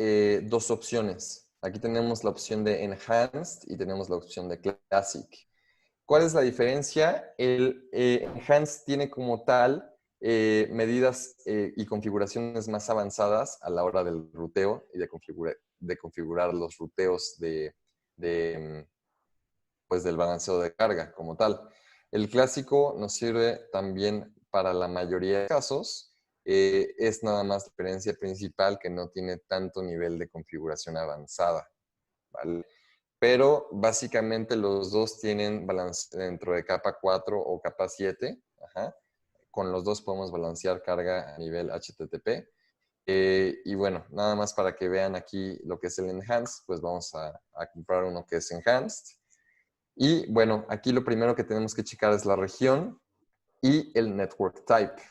dos opciones. Aquí tenemos la opción de Enhanced y tenemos la opción de Classic. ¿Cuál es la diferencia? El Enhanced tiene como tal medidas y configuraciones más avanzadas a la hora del ruteo y de configurar los ruteos pues del balanceo de carga como tal. El clásico nos sirve también para la mayoría de casos. Es nada más la diferencia principal que no tiene tanto nivel de configuración avanzada, ¿vale? Pero básicamente los dos tienen balance dentro de capa 4 o capa 7. Con los dos podemos balancear carga a nivel HTTP. Y bueno, nada más para que vean aquí lo que es el Enhanced, pues vamos a comprar uno que es Enhanced. Y bueno, aquí lo primero que tenemos que checar es la región y el network type.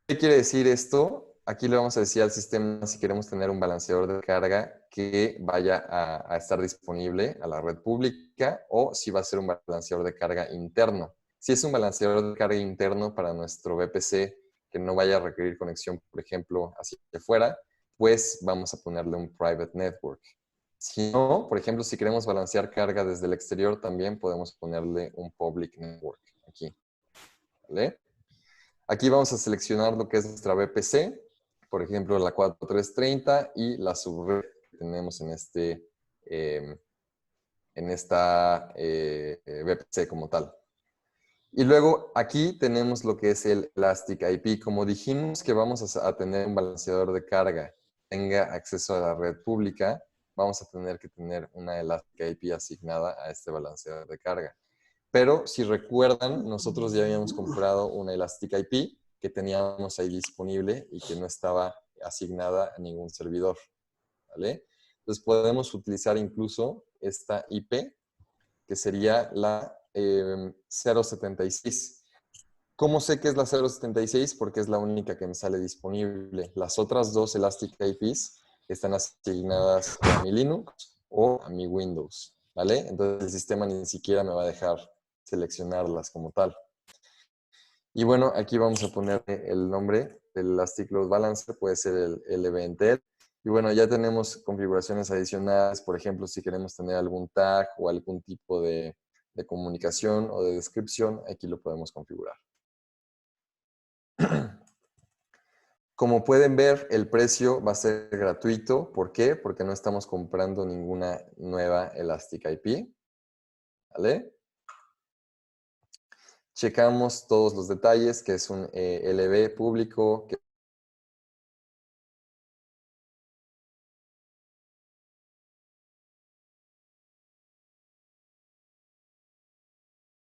¿Qué quiere decir esto? Aquí le vamos a decir al sistema si queremos tener un balanceador de carga que vaya a estar disponible a la red pública o si va a ser un balanceador de carga interno. Si es un balanceador de carga interno para nuestro VPC que no vaya a requerir conexión, por ejemplo, hacia afuera, pues vamos a ponerle un private network. Si no, por ejemplo, si queremos balancear carga desde el exterior, también podemos ponerle un public network aquí. ¿Vale? Aquí vamos a seleccionar lo que es nuestra VPC, por ejemplo, la 4330 y la subred que tenemos en esta VPC como tal. Y luego aquí tenemos lo que es el Elastic IP. Como dijimos que vamos a tener un balanceador de carga, tenga acceso a la red pública, vamos a tener que tener una Elastic IP asignada a este balanceador de carga. Pero si recuerdan, nosotros ya habíamos comprado una Elastic IP que teníamos ahí disponible y que no estaba asignada a ningún servidor, ¿vale? Entonces podemos utilizar incluso esta IP, que sería la 0.76. ¿Cómo sé que es la 0.76? Porque es la única que me sale disponible. Las otras dos Elastic IPs están asignadas a mi Linux o a mi Windows, ¿vale? Entonces el sistema ni siquiera me va a dejar seleccionarlas como tal. Y bueno, aquí vamos a poner el nombre del Elastic Load Balancer, puede ser el Eventel. Y bueno, ya tenemos configuraciones adicionales, por ejemplo, si queremos tener algún tag o algún tipo de comunicación o de descripción, aquí lo podemos configurar. Como pueden ver, el precio va a ser gratuito. ¿Por qué? Porque no estamos comprando ninguna nueva Elastic IP. ¿Vale? Checamos todos los detalles, que es un LB público, que